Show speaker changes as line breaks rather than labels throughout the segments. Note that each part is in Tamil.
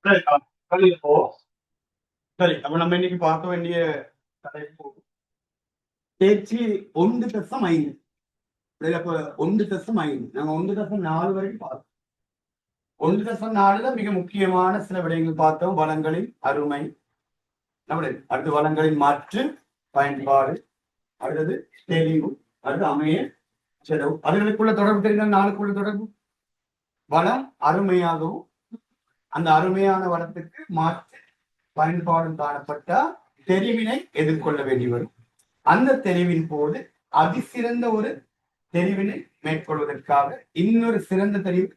இப்போ சரி, அப்ப நம்ம இன்னைக்கு பார்க்க வேண்டிய தலைப்பு தேர்ச்சி 1.5. இப்ப 1.5 நாங்க 1.4 வரைக்கும் பார்த்தோம். 1.4ல மிக முக்கியமான சில விடயங்கள் பார்த்தோம். வளங்களின் அருமை, அடுத்து வளங்களின் மாற்று பயன்பாடு, அடுத்தது தெளிவு, அடுத்து அமைய செலவு. அதுகளுக்குள்ள தொடர்பு தெரிந்த நாளுக்குள்ள தொடர்பு வளம் அருமையாகவும் அந்த அருமையான வளத்துக்கு மாற்று பயன்பாடும் காணப்பட்டா தெரிவினை எதிர்கொள்ள வேண்டி வரும். அந்த தெரிவின் போது அதிசிறந்த ஒரு தெரிவினை மேற்கொள்வதற்காக இன்னொரு சிறந்த தெரிவு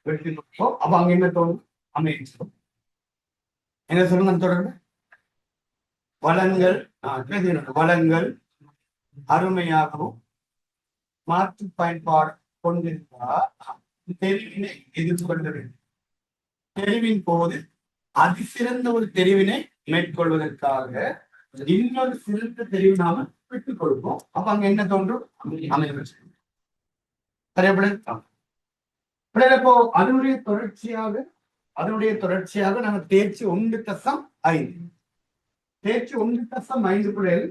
வெற்றி பெற்றோம். அப்ப அங்க என்ன தோணும்? அமைச்சோம். என்ன சொல்லுங்க தொடர்பு? வளங்கள் அருமையாகவும் மாற்று பயன்பாடு கொண்டிருந்தால் தெரிவினை எதிர்கொள்ள வேண்டும். தெரிவின் போது அதிசிறந்த ஒரு தெரிவினை மேற்கொள்வதற்காக இன்னொரு சிறந்த தெரிவு நாம விட்டுக் கொடுப்போம். அப்ப அங்க என்ன தோன்றும்? அமைப்பு. இப்போ அதனுடைய தொடர்ச்சியாக நாங்க தேர்ச்சி 1.5 தேர்ச்சி 1.5 பிள்ளைகள்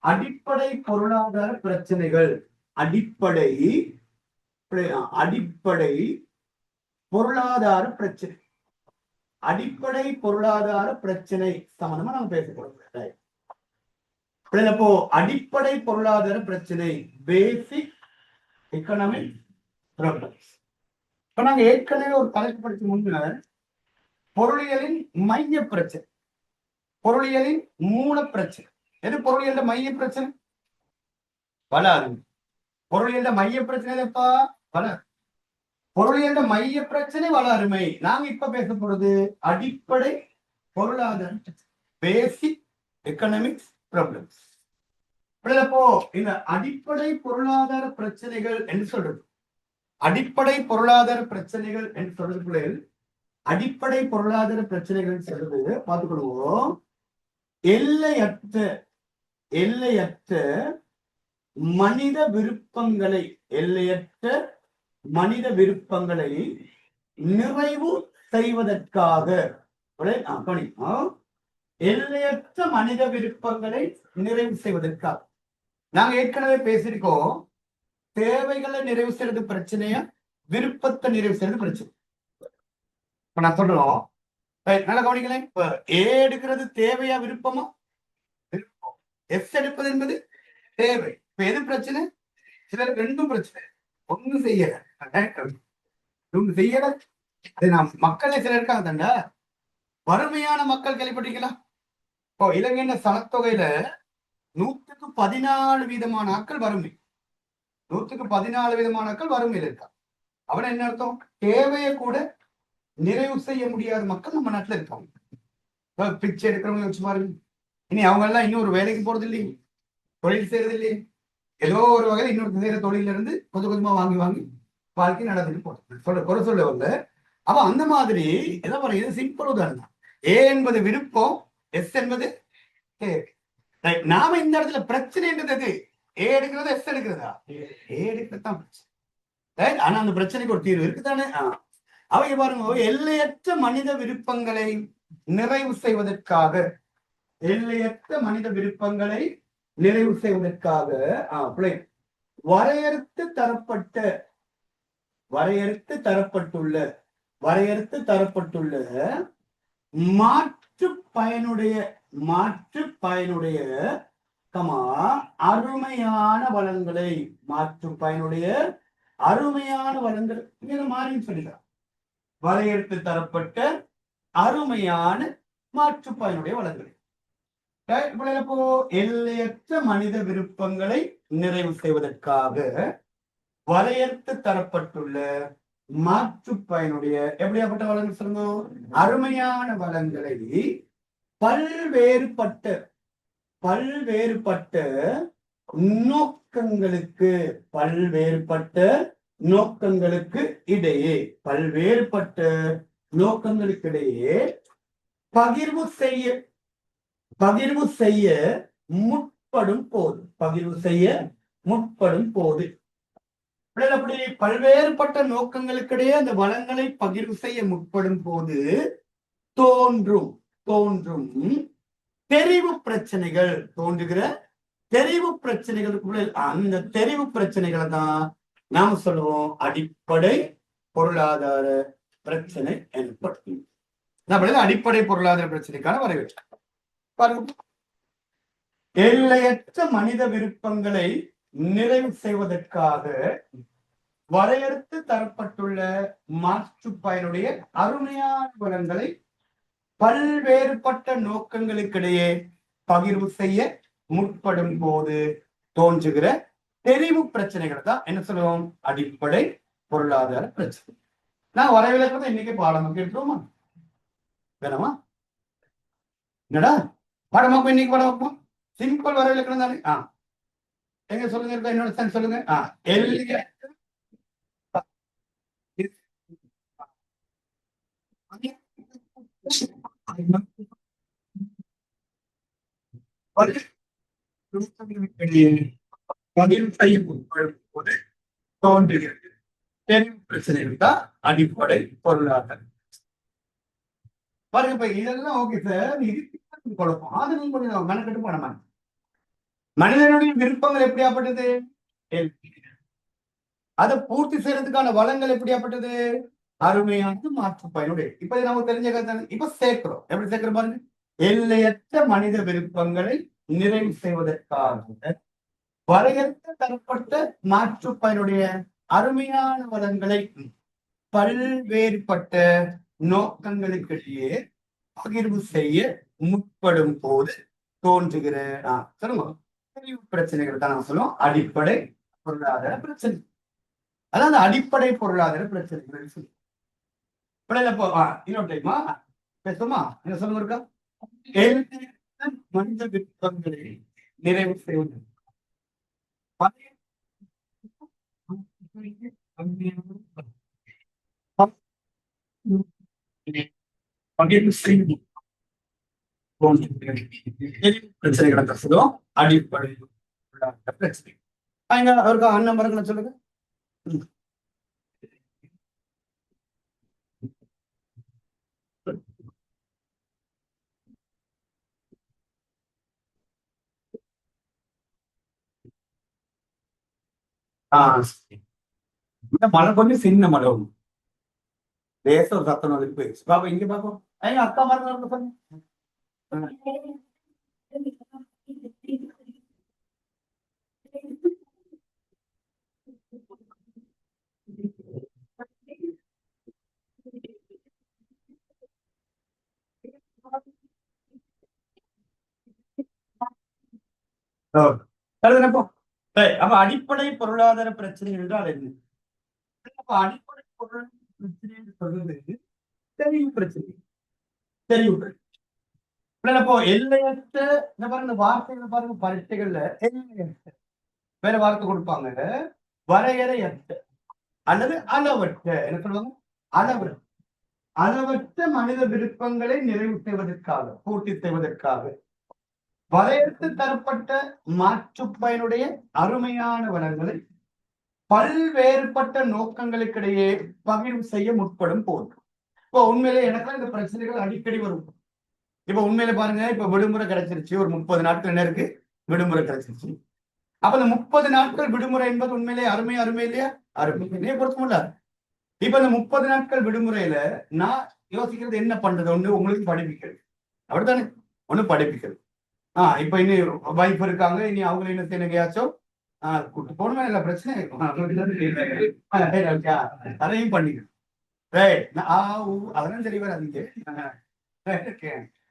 அடிப்படை பொருளாதார பிரச்சனைகள், அடிப்படை பொருளாதார பிரச்சனை, அடிப்படை பொருளாதார பிரச்சனை சம்பந்தமா நாங்க பேசக்கூடாது. இப்போ அடிப்படை பொருளாதார பிரச்சனை, பேசிக் எக்கனாமிக் ப்ராப்ளம்ஸ். இப்ப நாங்க ஏற்கனவே ஒரு தலைப்பு படிச்சு முன்ன பொருளியலின் மைய பிரச்சனை, பொருளியலின் மூல பிரச்சனை. எது பொருளியல் மைய பிரச்சனை? வளரும். பொருளியல் மைய பிரச்சனை எப்பா? வளரும். பொருளியல் மைய பிரச்சனை வளருமை. நாங்க இப்ப பேச போறது அடிப்படை பொருளாதார பேசிக் எக்கனாமிக்ஸ் ப்ராப்ளம்ஸ். இப்போ இந்த அடிப்படை பொருளாதார பிரச்சனைகள் என்று சொல்றது, அடிப்படை பொருளாதார பிரச்சனைகள் என்று சொல்றது, அடிப்படை பொருளாதார பிரச்சனைகள் சொல்றது பார்த்துக்கொள்வோம். எல்லையற்ற மனித விருப்பங்களை, எல்லையற்ற மனித விருப்பங்களை நிறைவு செய்வதற்காக, எல்லையற்ற மனித விருப்பங்களை நிறைவு செய்வதற்காக நாங்க ஏற்கனவே பேசியிருக்கோம். தேவைகளை நிறைவு செய்யறது பிரச்சனையா, விருப்பத்தை நிறைவு செய்யறது பிரச்சனை. இப்ப நான் சொல்றோம், நல்லா கவனிக்கல. இப்ப ஏ எடுக்கிறது தேவையா விருப்பமா? விருப்பம். எஸ் எடுப்பது என்பது தேவை. இப்ப எது பிரச்சனை? சிலருக்கு ரெண்டும் பிரச்சனை. ஒண்ணு செய்யல, ஒண்ணு செய்யல. நாம் மக்களே சிலர் இருக்காங்க தாண்டா, வறுமையான மக்கள் கேள்விப்பட்டிருக்கலாம். இப்போ இலங்கையின் சனத்தொகையில 114% ஆட்கள் வறுமை, 114% ஆட்கள் வறுமையில் இருக்கா. அவன என்ன அர்த்தம்? தேவையை கூட நிறைவு செய்ய முடியாத மக்கள் நம்ம நாட்டுல இருக்காங்க. பிச்சை எடுக்கிறவங்க வச்சு பாருங்க. இனி அவங்க எல்லாம் இன்னொரு வேலைக்கு போறது இல்லையே, தொழில் செய்யறது இல்லையே, ஏதோ ஒரு வகையில் இன்னொரு செய்யற தொழில இருந்து கொஞ்சம் கொஞ்சமா வாங்கி வாழ்க்கை நடந்துட்டு போறது. குறை சொல்ல வரல. அப்ப அந்த மாதிரி எதை பாருங்க, இது சிம்பிள் உதாரணம். ஏ என்பது விருப்பம், எஸ் என்பது தேவை. நாம இந்த இடத்துல பிரச்சனை என்றது ஏ எடுக்கிறதா எஸ் எடுக்கிறதா? ஏ எடுக்கிறது தான் பிரச்சனை. ஆனா அந்த பிரச்சனைக்கு ஒரு தீர்வு இருக்குதானே? அவை பாருங்க, எல்லையற்ற மனித விருப்பங்களை நிறைவு செய்வதற்காக, எல்லையற்ற மனித விருப்பங்களை நிறைவு செய்வதற்காக வரையறுத்து தரப்பட்டுள்ள மாற்று பயனுடைய அருமையான வளங்களை, மாற்று பயனுடைய அருமையான வளங்கள் மாறின்னு சொல்லிக்கலாம். வரையறுத்து தரப்பட்ட அருமையான மாற்று பயனுடைய வளங்களை, இப்போ எல்லையற்ற மனித விருப்பங்களை நிறைவு செய்வதற்காக வரையறுத்து தரப்பட்டுள்ள மாற்று பயனுடைய எப்படியாப்பட்ட வளங்கள் சொல்லுங்க? அருமையான வளங்களை பல்வேறுபட்ட நோக்கங்களுக்கு இடையே பகிர்வு செய்ய முற்படும் போது அப்படி பல்வேறுபட்ட நோக்கங்களுக்கிடையே அந்த வளங்களை பகிர்வு செய்ய முற்படும் போது தோன்றும் தோன்றும் தெரிவு பிரச்சனைகள் தோன்றுகிற தெரிவு பிரச்சனைகளுக்குள்ள அந்த தெரிவு பிரச்சனைகளை தான் நாம சொல்லுவோம் அடிப்படை பொருளாதார பிரச்சனை எனப்படும். அடிப்படை பொருளாதார பிரச்சனைக்கான வரவேற்று பாருங்க. எல்லையற்ற மனித விருப்பங்களை நிறைவு செய்வதற்காக வரையறுத்து தரப்பட்டுள்ள மாற்று பயனுடைய அருமையான வளங்களை பல்வேறுபட்ட நோக்கங்களுக்கிடையே பகிர்வு செய்ய முற்படும் போது தோன்றுகிற தெரிவு பிரச்சனைகளை தான் என்ன சொல்லுவோம் அடிப்படை பொருளாதார பிரச்சனை. நான் வரைவிலக்கத்தை இன்னைக்கு பாடம் கேட்டுருவோமா வேணாமா? என்னடா பாடமாக்கும் இன்னைக்கு பாடம் வைப்போம். சிம்பிள் வரைவிலக்கணம் தானே. எங்க சொல்லுங்க, என்னோட சொல்லுங்க. தோன்றுகிறது தெரிவு பிரச்சனைகள் தான் அடிப்படை பொருளாதாரம். பாருங்க, இப்ப இதெல்லாம் ஓகே சார், இது குழப்பம். அது நீங்க கொஞ்சம் மெனக்கெட்டு பண்ண மாட்டேன். மனிதனுடைய விருப்பங்கள் எப்படியாப்பட்டது, அதை பூர்த்தி செய்யறதுக்கான வளங்கள் எப்படியாப்பட்டது, அருமையான மாற்று பயனுடைய. இப்ப நமக்கு தெரிஞ்ச கதை இப்ப சேர்க்கிறோம். எப்படி சேர்க்கிறோம் பாருங்க. எல்லையற்ற மனித விருப்பங்களை நிறைவு செய்வதற்காக வரையறுத்து தரப்பட்ட மாற்று பயனுடைய அருமையான வளங்களை பல்வேறுபட்ட நோக்கங்களுக்கிடையே பகிர்வு செய்ய முற்படும் போது தோன்றுகிற பிரச்சனைகள் தான் சொல்லுவோம் அடிப்படை பொருளாதார பிரச்சனை. அதாவது அடிப்படை பொருளாதார பிரச்சனைகள் சொல்லி இன்னொரு டைமா பேசுமா என்ன சொல்லுங்க இருக்கா. மனித விருப்பங்களை நிறைவு செய்வது பிரச்சனைகளை பேசுறோம் அடிப்படை பிரச்சனை. அவருக்கு அண்ணன் மரங்களை சொல்லுங்க. இந்த மலை கொஞ்சம் சின்ன மலை தேச ஒரு சத்தம் அதுக்கு போயிடுச்சு. பாப்பா இங்க பாப்போம். அக்கா மரம் பண்ணு. அப்ப அடிப்படை பொருளாதார பிரச்சனை என்றால் என்ன? அப்ப அடிப்படை பொருளாதார பிரச்சனை என்று சொல்றது தெரிவு பிரச்சனை. தெரிவு இப்போ எல்லையற்ற பாருங்க, வார்த்தைகள் பாருங்க, பரீட்சைகள்ல எல்லையற்ற வேற வார்த்தை கொடுப்பாங்க. வரையறையற்ற அல்லது அளவற்ற என்ன சொல்லுவாங்க, அளவற்ற மனித விருப்பங்களை நிறைவு செய்வதற்காக பூர்த்தி செய்வதற்காக வரையறுத்து தரப்பட்ட மாற்று பயனுடைய அருமையான வளங்களை பல்வேறுபட்ட நோக்கங்களுக்கிடையே பகிர்வு செய்ய முற்படும் போது. இப்போ உண்மையிலே எனக்கு இந்த பிரச்சனைகள் அடிக்கடி வரும். இப்ப உண்மையில பாருங்க, இப்ப விடுமுறை கிடைச்சிருச்சு, ஒரு 30 நாட்கள் என்ன இருக்கு விடுமுறை கிடைச்சிருச்சு. அப்ப இந்த 30 நாட்கள் விடுமுறை என்பது உண்மையிலே அருமை இல்லையா? அருமை பொறுத்தமில்ல. இப்ப இந்த 30 நாட்கள் விடுமுறையில நான் யோசிக்கிறது என்ன பண்றது, ஒண்ணு உங்களுக்கு படிப்பிக்கிறது, அப்படித்தானே, ஒண்ணு படிப்பிக்கிறது. இப்ப இனி வைஃப் இருக்காங்க, இனி அவங்களை என்ன செய்யணும், கூட்டு போகணுமா, இல்ல பிரச்சனை அதையும் பண்ணிக்கணும். அதெல்லாம் சரி வராதீங்க,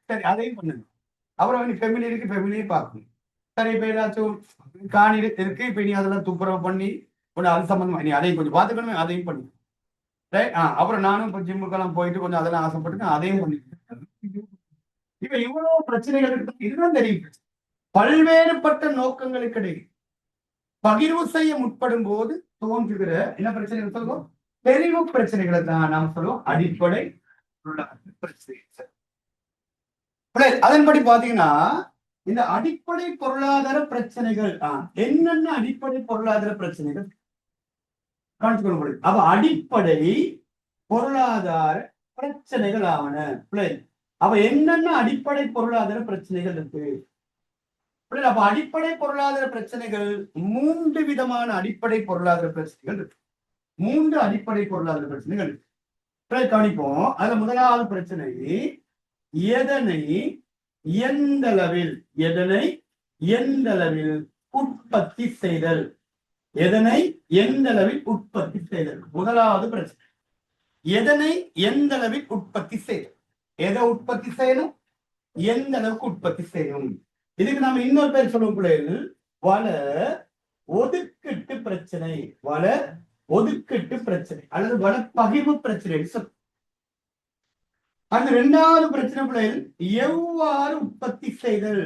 சரி அதையும் பண்ணுங்க. அப்புறம் ஃபெமிலி இருக்கு, ஃபெமிலியே பார்க்கணும். சரி இப்ப ஏதாச்சும் காணி இருக்கு, இப்ப இனி அதெல்லாம் துப்புரவு பண்ணி கொஞ்சம் அது சம்பந்தமா நீ அதையும் கொஞ்சம் பார்த்துக்கணுமே, அதையும் பண்ணி ரைட். அப்புறம் நானும் இப்போ ஜிம்முக்கெல்லாம் போயிட்டு கொஞ்சம் அதெல்லாம் ஆசைப்பட்டு அதையும் பண்ணிக்கிறேன். இப்ப இவ்வளவு பிரச்சனைகள் இருக்கு, இதுதான் தெரியும். பல்வேறுபட்ட நோக்கங்களுக்கிடையே பகிர்வு செய்ய முற்படும் போது தோன்றுகிற என்ன பிரச்சனைகள் சொல்லுவோம், தெரிவு பிரச்சனைகளை தான் நாம் சொல்லுவோம் அடிப்படை பிரச்சனை. அதன்படி பாத்தீங்கன்னா இந்த அடிப்படை பொருளாதார பிரச்சனைகள் என்னென்ன அடிப்படை பொருளாதார பிரச்சனைகள் காணிச்சுக்கொள்ள முடியும். அப்ப அடிப்படை பொருளாதார பிரச்சனைகள் ஆவன. அப்ப என்னென்ன அடிப்படை பொருளாதார பிரச்சனைகள் இருக்கு? அப்ப அடிப்படை பொருளாதார பிரச்சனைகள் 3 விதமான அடிப்படை பொருளாதார பிரச்சனைகள் இருக்கு. 3 அடிப்படை பொருளாதார பிரச்சனைகள் இருக்கு. கவனிப்போம். அதுல முதலாவது பிரச்சனை, எதனை எந்தளவில் உற்பத்தி செய்தல். எதனை எந்தளவில் உற்பத்தி செய்தல் முதலாவது பிரச்சனை. எதனை எந்தளவில் உற்பத்தி செய்தல். எதை உற்பத்தி செய்யணும், எந்த அளவுக்கு உற்பத்தி செய்யணும். இதுக்கு நாம இன்னொரு பேர் சொல்லும் பிள்ளைகள் வள ஒதுக்கீட்டு பிரச்சனை. வள ஒதுக்கீட்டு பிரச்சனை அல்லது வள பகிர்வு பிரச்சனை. அந்த 2வது பிரச்சனை பிள்ளைகள் எவ்வாறு உற்பத்தி செய்தல்.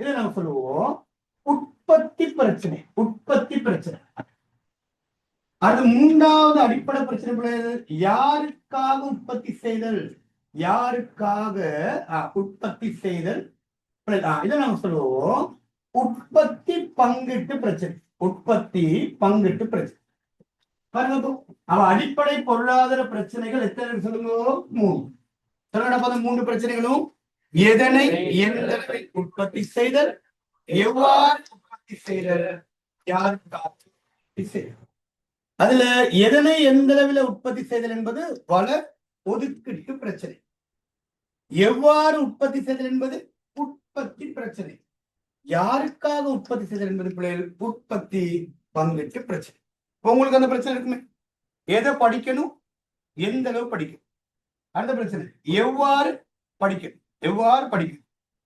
இதை நம்ம சொல்லுவோம் உற்பத்தி பிரச்சனை. அது 3வது அடிப்படை பிரச்சனை பிள்ளைகள் யாருக்காக உற்பத்தி செய்தல். இதை நம்ம சொல்லுவோம் உற்பத்தி பங்கீட்டு பிரச்சனை. அவ அடிப்படை பொருளாதார பிரச்சனைகள் எத்தனை சொல்லுங்க? 3. சொல்ல 3 பிரச்சனைகளும் எதனை எந்தளவை உற்பத்தி செய்தல், எவ்வாறு உற்பத்தி செய்தல், யாருக்காக உற்பத்தி செய்தல். அதுல எதனை எந்த அளவில் உற்பத்தி செய்தல் என்பது வள ஒதுக்கீட்டு பிரச்சனை. எவ்வாறு உற்பத்தி செய்தல் என்பது உற்பத்தி பிரச்சனை. யாருக்காக உற்பத்தி செய்தல் என்பது பிள்ளைகள் உற்பத்தி பங்கீட்டு பிரச்சனை. உங்களுக்கு அந்த பிரச்சனை இருக்குமே, எதை படிக்கணும், எந்த அளவு படிக்கணும். அடுத்த பிரச்சனை எவ்வாறு படிக்கணும்.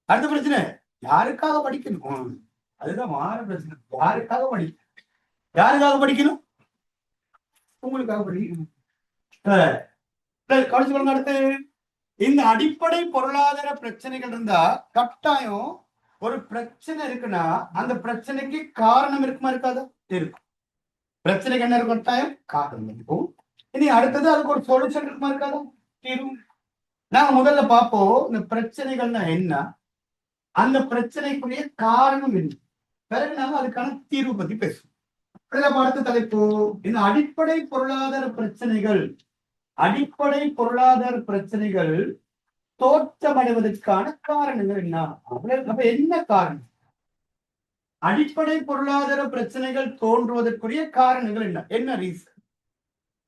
அடுத்த பிரச்சனை யாருக்காக படிக்கணும். அதுதான் மாற பிரச்சனை. யாருக்காக படிக்கணும், உங்களுக்காக படிக்கணும். அடுத்து இந்த அடிப்படை பொருளாதார பிரச்சனைகள் இருந்தா கட்டாயம் ஒரு பிரச்சனை இருக்குன்னா அந்த பிரச்சனைக்கு காரணம் இருக்குமா இருக்காதா? இருக்கும். பிரச்சனைக்கு என்ன இருக்கும்? கட்டாயம் காரணம் இருக்கும். இனி அடுத்தது அதுக்கு ஒரு சொல்யூஷன் இருக்குமா இருக்காதா? தீர்வு. நாங்க முதல்ல பார்ப்போம் இந்த பிரச்சனைகள்னா என்ன, அந்த பிரச்சனைக்குரிய காரணம் என்ன, பிறகு நாங்க அதுக்கான தீர்வு பத்தி பேசுவோம். அடுத்த தலைப்பு இந்த அடிப்படை பொருளாதார பிரச்சனைகள் தோற்றமடைவதற்கான காரணங்கள் என்ன. அப்ப என்ன காரணம்? அடிப்படை பொருளாதார பிரச்சனைகள் தோன்றுவதற்குரிய காரணங்கள் என்ன ரீசன்,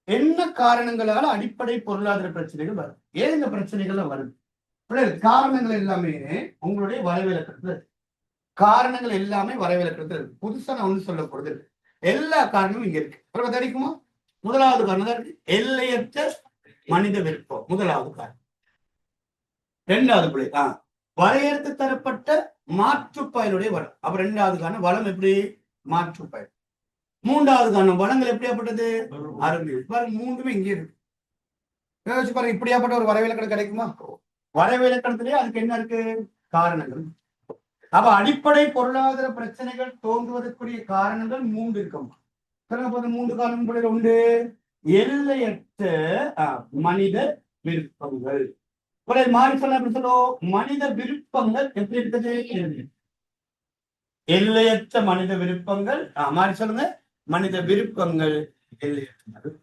என்ன காரணங்களால அடிப்படை பொருளாதார பிரச்சனைகள் வரும், ஏன் இந்த பிரச்சனைகள் வருது. காரணங்கள் எல்லாமே உங்களுடைய வரவிலக்கணத்துல இருக்கு. புதுசா நான் ஒண்ணு சொல்ல போறது இல்லை. எல்லா காரணமும் இங்க இருக்கு. தெரியுமா? முதலாவது காரணம் இருக்கு எல்லையற்ற மனித விருப்பம். முதலாவது காரணம். 2வது பிள்ளை வரையறுத்து தரப்பட்ட மாற்றுப்பயனுடைய வளம். அப்ப 2வது காரணம் வளம் எப்படி மாற்றுப்பயன். 3வது காரணம் வளங்கள் எப்படியாப்பட்டது அருமை. மூன்றுமே இங்கே இருக்கு. யோசிச்சு பாருங்க, இப்படியாப்பட்ட ஒரு வரவிலக்கணம் கிடைக்குமா? வரவிலக்கணத்திலே அதுக்கு என்ன இருக்கு? காரணங்கள். அப்ப அடிப்படை பொருளாதார பிரச்சனைகள் தோன்றுவதற்குரிய காரணங்கள் 3 இருக்கும். 3 காரணங்கள் உண்டு. எல்லையற்ற மனித விருப்பங்கள். மாறி சொல்லுவோம் மனித விருப்பங்கள் எப்படி இருக்குது? எல்லையற்ற மனித விருப்பங்கள். மாறி சொல்லுங்க, மனித விருப்பங்கள் எல்லையற்ற.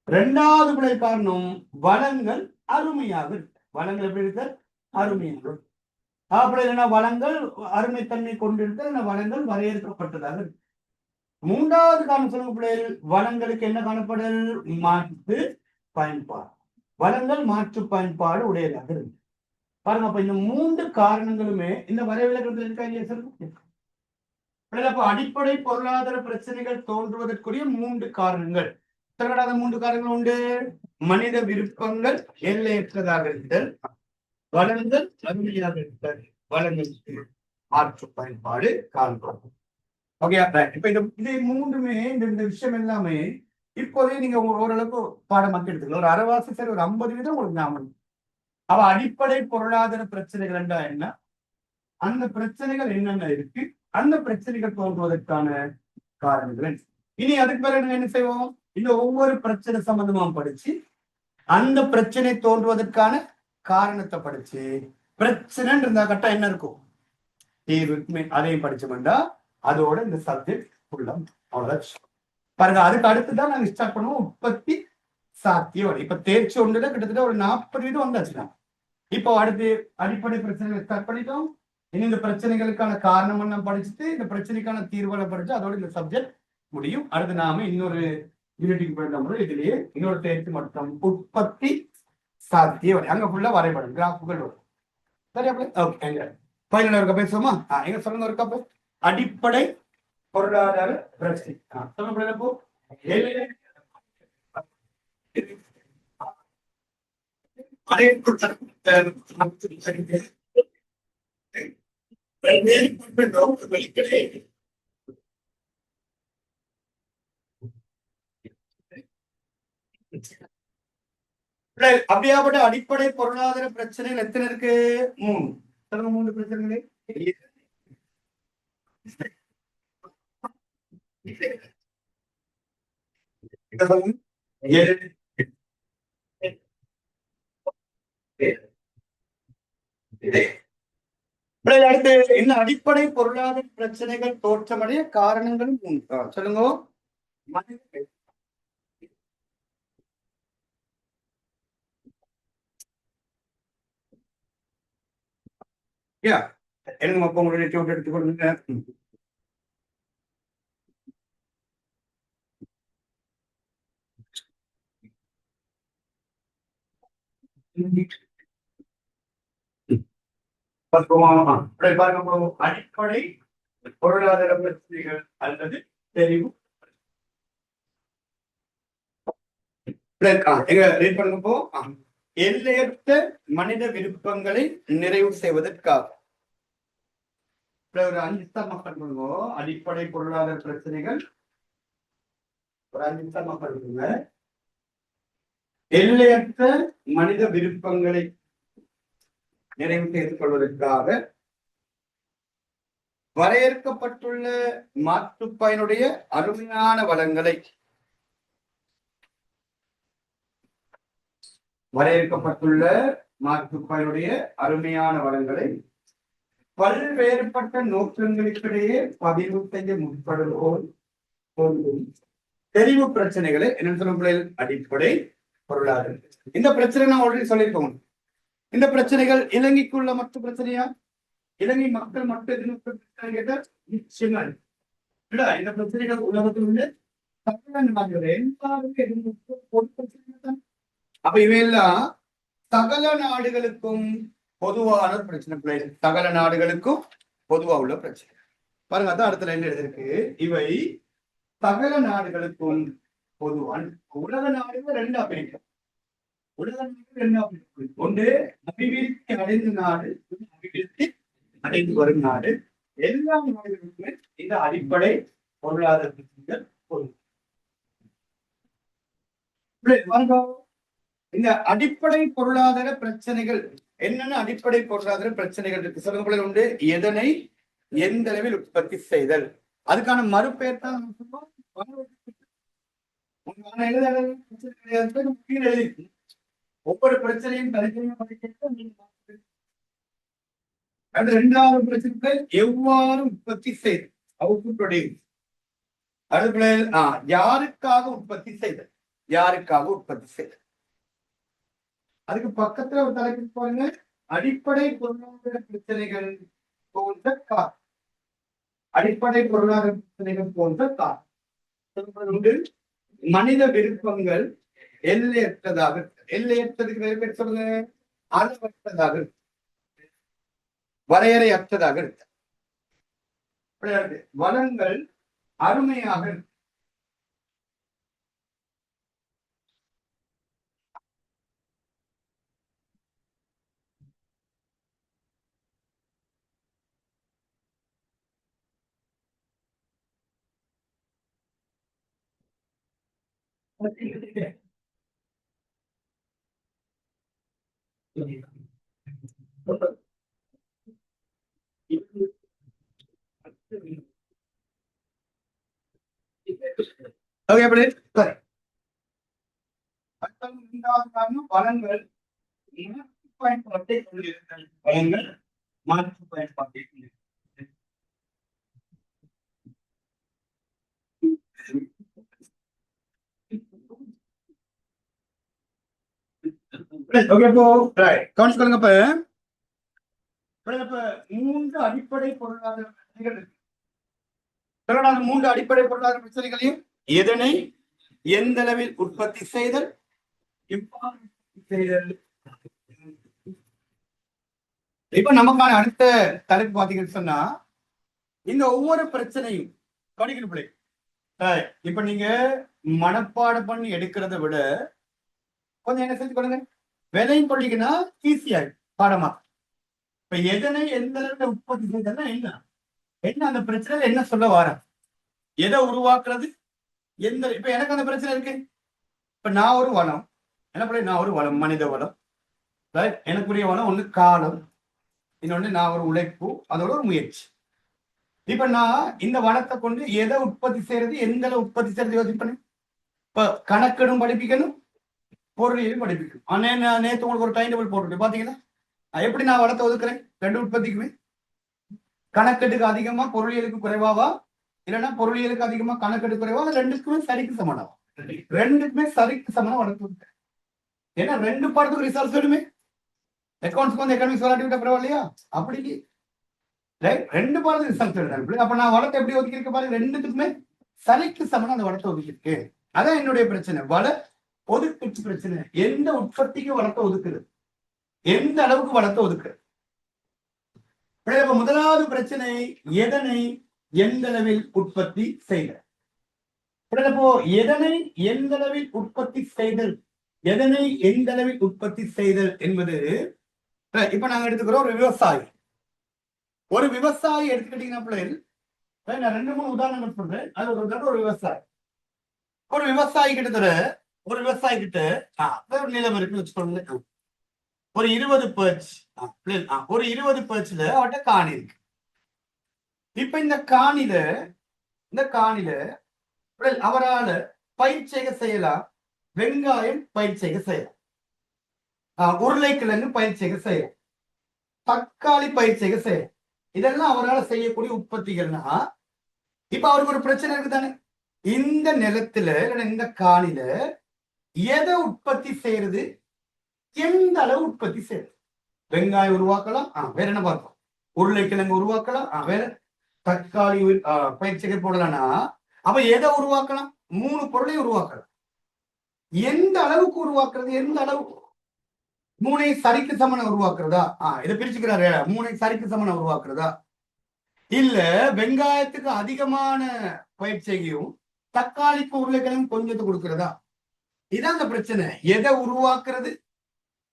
2வது பிள்ளை காரணம் வளங்கள் அருமையாக இருக்கு. வளங்கள் எப்படி இருக்கு? அருமையாக. அப்படி இல்லைன்னா வளங்கள் அருமைத்தன்மை கொண்டிருக்க வளங்கள் வரையறுக்கப்பட்டதாக இருக்கு. 3வது காரணம் சொல்லுங்க பிள்ளைகள், வளங்களுக்கு என்ன காணப்படல்? மாற்று பயன்பாடு. வளங்கள் மாற்று பயன்பாடு உடையதாக இருக்கு. பாருங்க, அப்ப இந்த 3 காரணங்களுமே இந்த வரைவிலக்கணத்தில் இருக்கா இல்லையா சொல்லுங்க. அடிப்படை பொருளாதார பிரச்சனைகள் தோன்றுவதற்குரிய 3 காரணங்கள். 3 காரணங்கள் உண்டு. மனித விருப்பங்கள் எல்லையற்றதாக இருத்தல், வளங்கள் அருமையாக இருத்தல், வளங்கள் மாற்று பயன்பாடு காண்போம். ஓகே, இப்ப இது 3மே இந்த விஷயம் எல்லாமே இப்போதே நீங்க ஓரளவுக்கு பாடமாக்கி எடுத்துக்கலாம். ஒரு அரைவாசி சரி ஒரு 50 வீதம் உங்களுக்கு ஞாபகம். அவ அடிப்படை பொருளாதார பிரச்சனைகள் என்றா என்ன, அந்த பிரச்சனைகள் என்னென்ன இருக்கு, அந்த பிரச்சனைகள் தோன்றுவதற்கான காரணங்கள். இனி அதுக்கு பிறகு என்ன செய்வோம், இந்த ஒவ்வொரு பிரச்சனை சம்பந்தமா படிச்சு அந்த பிரச்சனை தோன்றுவதற்கான காரணத்தை படிச்சு, பிரச்சனை இருந்தா கட்டா என்ன இருக்கும், தீர்வு, அதையும் படிச்சோம்டா அதோட இந்த சப்ஜெக்ட் ஃபுல்லா அவ்வளவுதான். பாருங்க, அதுக்கு அடுத்துதான் நாங்க ஸ்டார்ட் பண்ணுவோம் உற்பத்தி சாத்தியம். இப்ப தேர்ச்சி ஒன்றுல கிட்டத்தட்ட ஒரு 40% வந்தாச்சுன்னா இப்போ அடுத்து அடிப்படை பிரச்சனைகளை ஸ்டார்ட் பண்ணிட்டோம். இனி இந்த பிரச்சனைகளுக்கான காரணம் என்ன படிச்சுட்டு இந்த பிரச்சனைக்கான தீர்வுகளை படிச்சு அதோட இந்த சப்ஜெக்ட் முடியும். அடுத்து நாம இன்னொரு யூனிட்டுக்கு போயிட்டோம். இதுலயே இன்னொரு தேர்ச்சி மட்டும் உற்பத்தி சாத்தியம். அங்க ஃபுல்லா வரைபடம் கிராஃபுகள் வரும். சரியா? ஓகே. ஃபைனல் இருக்க பேசுவோமா? எங்க சொல்லுங்க ஒரு கப்பு அடிப்படை பொருளாதார பிரச்சனை. சொல்லுங்க அப்படியாப்பட்ட அடிப்படை பொருளாதார பிரச்சனைகள் எத்தனை இருக்கு? 3. 3 பிரச்சனைகள். அடுத்து இந்த அடிப்படை பொருளாதார பிரச்சனைகள் தோற்றமடைய காரணங்களும் 3. சொல்லுங்க. எனக்கு அப்ப உங்களுடைய எடுத்துக்கொள்ளுங்க. அடிப்படை பொருளாதார பிரச்சனைகள் அல்லது தெரிவு எல்லையற்ற மனித விருப்பங்களை நிறைவு செய்வதற்காக ஒரு 5 மக்கள் பண்ணுவோம். அடிப்படை பொருளாதார பிரச்சனைகள் ஒரு 5 மக்கள் பண்ணுங்க. எல்லையற்ற மனித விருப்பங்களை நிறைவு செய்து கொள்வதற்காக வரையறுக்கப்பட்டுள்ள மாற்றுப்பயனுடைய அருமையான வளங்களை பல்வேறுபட்ட நோக்கங்களுக்கிடையே பதிவு செய்ய முற்படுவோம். தெரிவு பிரச்சனைகளை என்ன சொல்ல அடிப்படை பொருளாதார இந்த பிரச்சனை நான் ஆல்ரெடி சொல்லியிருக்கோம். இந்த பிரச்சனைகள் இலங்கைக்குள்ள மற்ற பிரச்சனையா? இலங்கை மக்கள் மட்டும் நிச்சயமா இந்த பிரச்சனைகள் உலகத்தில் உள்ள அப்ப இவையெல்லாம் சகல நாடுகளுக்கும் பொதுவான பிரச்சனை. சகல நாடுகளுக்கும் பொதுவா உள்ள பிரச்சனை பாருங்க. அதான் அடுத்த லைன் எழுதிருக்கு. இவை சகல நாடுகளுக்கும் பொதுவான உலக நாடுகள் 2 பிரிக்கும். உலக நாடுகள் 2 பிரிக்கும். ஒன்று அபிவிருத்தி அடைந்த நாடு, அபிவிருத்தி அடைந்து வரும் நாடு. எல்லா நாடுகளுக்குமே இந்த அடிப்படை பொருளாதார பிரச்சனைகள் பொருள். இந்த அடிப்படை பொருளாதார பிரச்சனைகள் என்னென்ன அடிப்படை பொருளாதார பிரச்சனைகள் இருக்கு சொல்லுங்க. உண்டு எதனை எந்த அளவில் உற்பத்தி செய்தல், அதுக்கான மறுபெயர் தான் ஒவ்வொரு பிரச்சனையும் தனித்தனியா படிக்க. 2வது பிரச்சனை எவ்வாறு உற்பத்தி செய்தல், அதுபோல யாருக்காக உற்பத்தி செய்தல், யாருக்காக உற்பத்தி செய்தல். அதுக்கு பக்கத்துல ஒரு தலைப்பு பாருங்க, அடிப்படை பொருளாதார பிரச்சனைகள் போன்ற காரணம். அடிப்படை பொருளாதார பிரச்சனைகள் போன்ற காரணம். மனித விருப்பங்கள் எல்லையற்றதாக, எல்லையற்றதுக்கு வேறு பேர் சொல்லுங்க, அளவற்றதாக, வரையறையற்றதாக இருக்கு. வளங்கள் அருமையாக இருக்கு. வளங்கள் பயன்பாட்டை கொண்டிருத்தல். வளங்கள் மாற்று பயன்பாட்டை கொண்டிருத்தல். ஓகே இப்போ கவனிச்சுக்கொள்ளுங்க. இப்ப மூன்று அடிப்படை பொருளாதார பிரச்சனைகள் இருக்கு. அந்த மூன்று அடிப்படை பொருளாதார பிரச்சனைகளையும் எதனை எந்த அளவில் உற்பத்தி செய்தல், எவ்வாறு செய்தல். இப்ப நமக்கான அடுத்த தலைப்பு பாத்தீங்கன்னு சொன்னா இந்த ஒவ்வொரு பிரச்சனையும் கவனிக்கணும் பிள்ளை. இப்ப நீங்க மனப்பாடம் பண்ணி எடுக்கிறத விட கொஞ்சம் என்ன செஞ்சு கொடுங்க, விதையும் கொள்ளிங்கன்னா ஈஸியா பாடமா. இப்ப எதனை எந்த அளவுல உற்பத்தி செய்தல்னா என்ன என்ன அந்த பிரச்சனை என்ன சொல்ல வர, எதை உருவாக்குறது, எந்த இப்ப எனக்கு அந்த பிரச்சனை இருக்கு. இப்ப நான் ஒரு வளம், என்ன பண்ண, நான் ஒரு வளம், மனித வளம். எனக்குரிய வளம் ஒண்ணு காலம், இன்னொன்னு நான் ஒரு உழைப்பு, அதோட ஒரு முயற்சி. இப்ப நான் இந்த வளத்தை கொண்டு எதை உற்பத்தி செய்யறது, எந்த அளவு உற்பத்தி செய்யறது யோசிப்பேன். இப்ப கணக்கெடும் படிப்பிக்கணும், பொருளையும் படிப்பிக்கணும். நேற்று உங்களுக்கு ஒரு டைம் டேபிள் போட்டுருக்கு பாத்தீங்கன்னா, எப்படி நான் வளத்தை ஒதுக்குறேன் ரெண்டு உற்பத்திக்குமே. கணக்கெட்டுக்கு அதிகமா பொருளியலுக்கு குறைவாவா, இல்லைன்னா பொருளியலுக்கு அதிகமா கணக்கெட்டு குறைவா, ரெண்டுக்குமே சரிக்கு சமனாவா? ரெண்டுக்குமே சரிக்கு சமனா வளர்த்து. ஏன்னா ரெண்டு பாடத்துக்கு ரிசல்ட்ஸ் வேணுமே. அக்கௌண்ட்ஸ்க்கு வந்து எக்கனாமிக்ஸ் விளையாட்டு பரவாயில்லையா? அப்படி ரெண்டு பாடத்துக்கு ரிசல்ட் எழுதாரு. அப்ப நான் வளத்தை எப்படி ஒதுக்கியிருக்க பாருங்க, ரெண்டுத்துக்குமே சரிக்கு சமனா அந்த வளத்தை ஒதுக்கிருக்கு. அதான் என்னுடைய பிரச்சனை, வள ஒதுக்கீட்டு பிரச்சனை. எந்த உற்பத்திக்கு வளத்தை ஒதுக்குறது, எந்த அளவுக்கு வளத்தை ஒதுக்குறது. முதலாவது பிரச்சனை, எதனை எந்த அளவில் உற்பத்தி செய்தல். இப்போ எதனை எந்த அளவில் உற்பத்தி செய்தல், எதனை எந்த அளவில் உற்பத்தி செய்தல் என்பது, இப்ப நாங்க எடுத்துக்கிறோம் ஒரு விவசாயி. ஒரு விவசாயி எடுத்துக்கிட்டீங்கன்னா பிள்ளைகள், நான் 2-3 உதாரணங்கள் சொல்றேன். அது ஒரு விவசாயி, ஒரு விவசாயி கிட்ட ஒரு நிலம் இருக்குன்னு வச்சுக்கோங்க. ஒரு 20 பேர்ச், ஒரு 20 பேர்ச்ல அவட்ட காணி இருக்கு. இப்ப இந்த காணில அவரால பயிர் செய்யலாம், வெங்காயம் பயிர் செய்யலாம், உருளைக்கிழங்கு பயிர் செய்யலாம், தக்காளி பயிர் செய்யலாம். இதெல்லாம் அவரால் செய்யக்கூடிய உற்பத்திகள்னா, இப்ப அவருக்கு ஒரு பிரச்சனை இருக்குதானே, இந்த நிலத்துல இந்த காணில எதை உற்பத்தி செய்யறது, எந்த அளவு உற்பத்தி செய்யறது. வெங்காயம் உருவாக்கலாம், வேற என்ன பார்க்கலாம், உருளைக்கிழங்கு உருவாக்கலாம், வேற தக்காளி பயிர் செய்ய போடலாம்னா, அப்ப எதை உருவாக்கலாம், 3 பொருளையும் உருவாக்கலாம். எந்த அளவுக்கு உருவாக்குறது, எந்த அளவுக்கு, 3 சரிக்கு சமன உருவாக்குறதா, இதை பிரிச்சுக்கிறாரு, 3 சரிக்கு சமன உருவாக்குறதா, இல்ல வெங்காயத்துக்கு அதிகமான பயிர் செய்யும், தக்காளிக்கு உருளைக்கிழங்கு கொஞ்சத்தை கொடுக்கிறதா. இதான் அந்த பிரச்சனை. எதை உருவாக்குறது,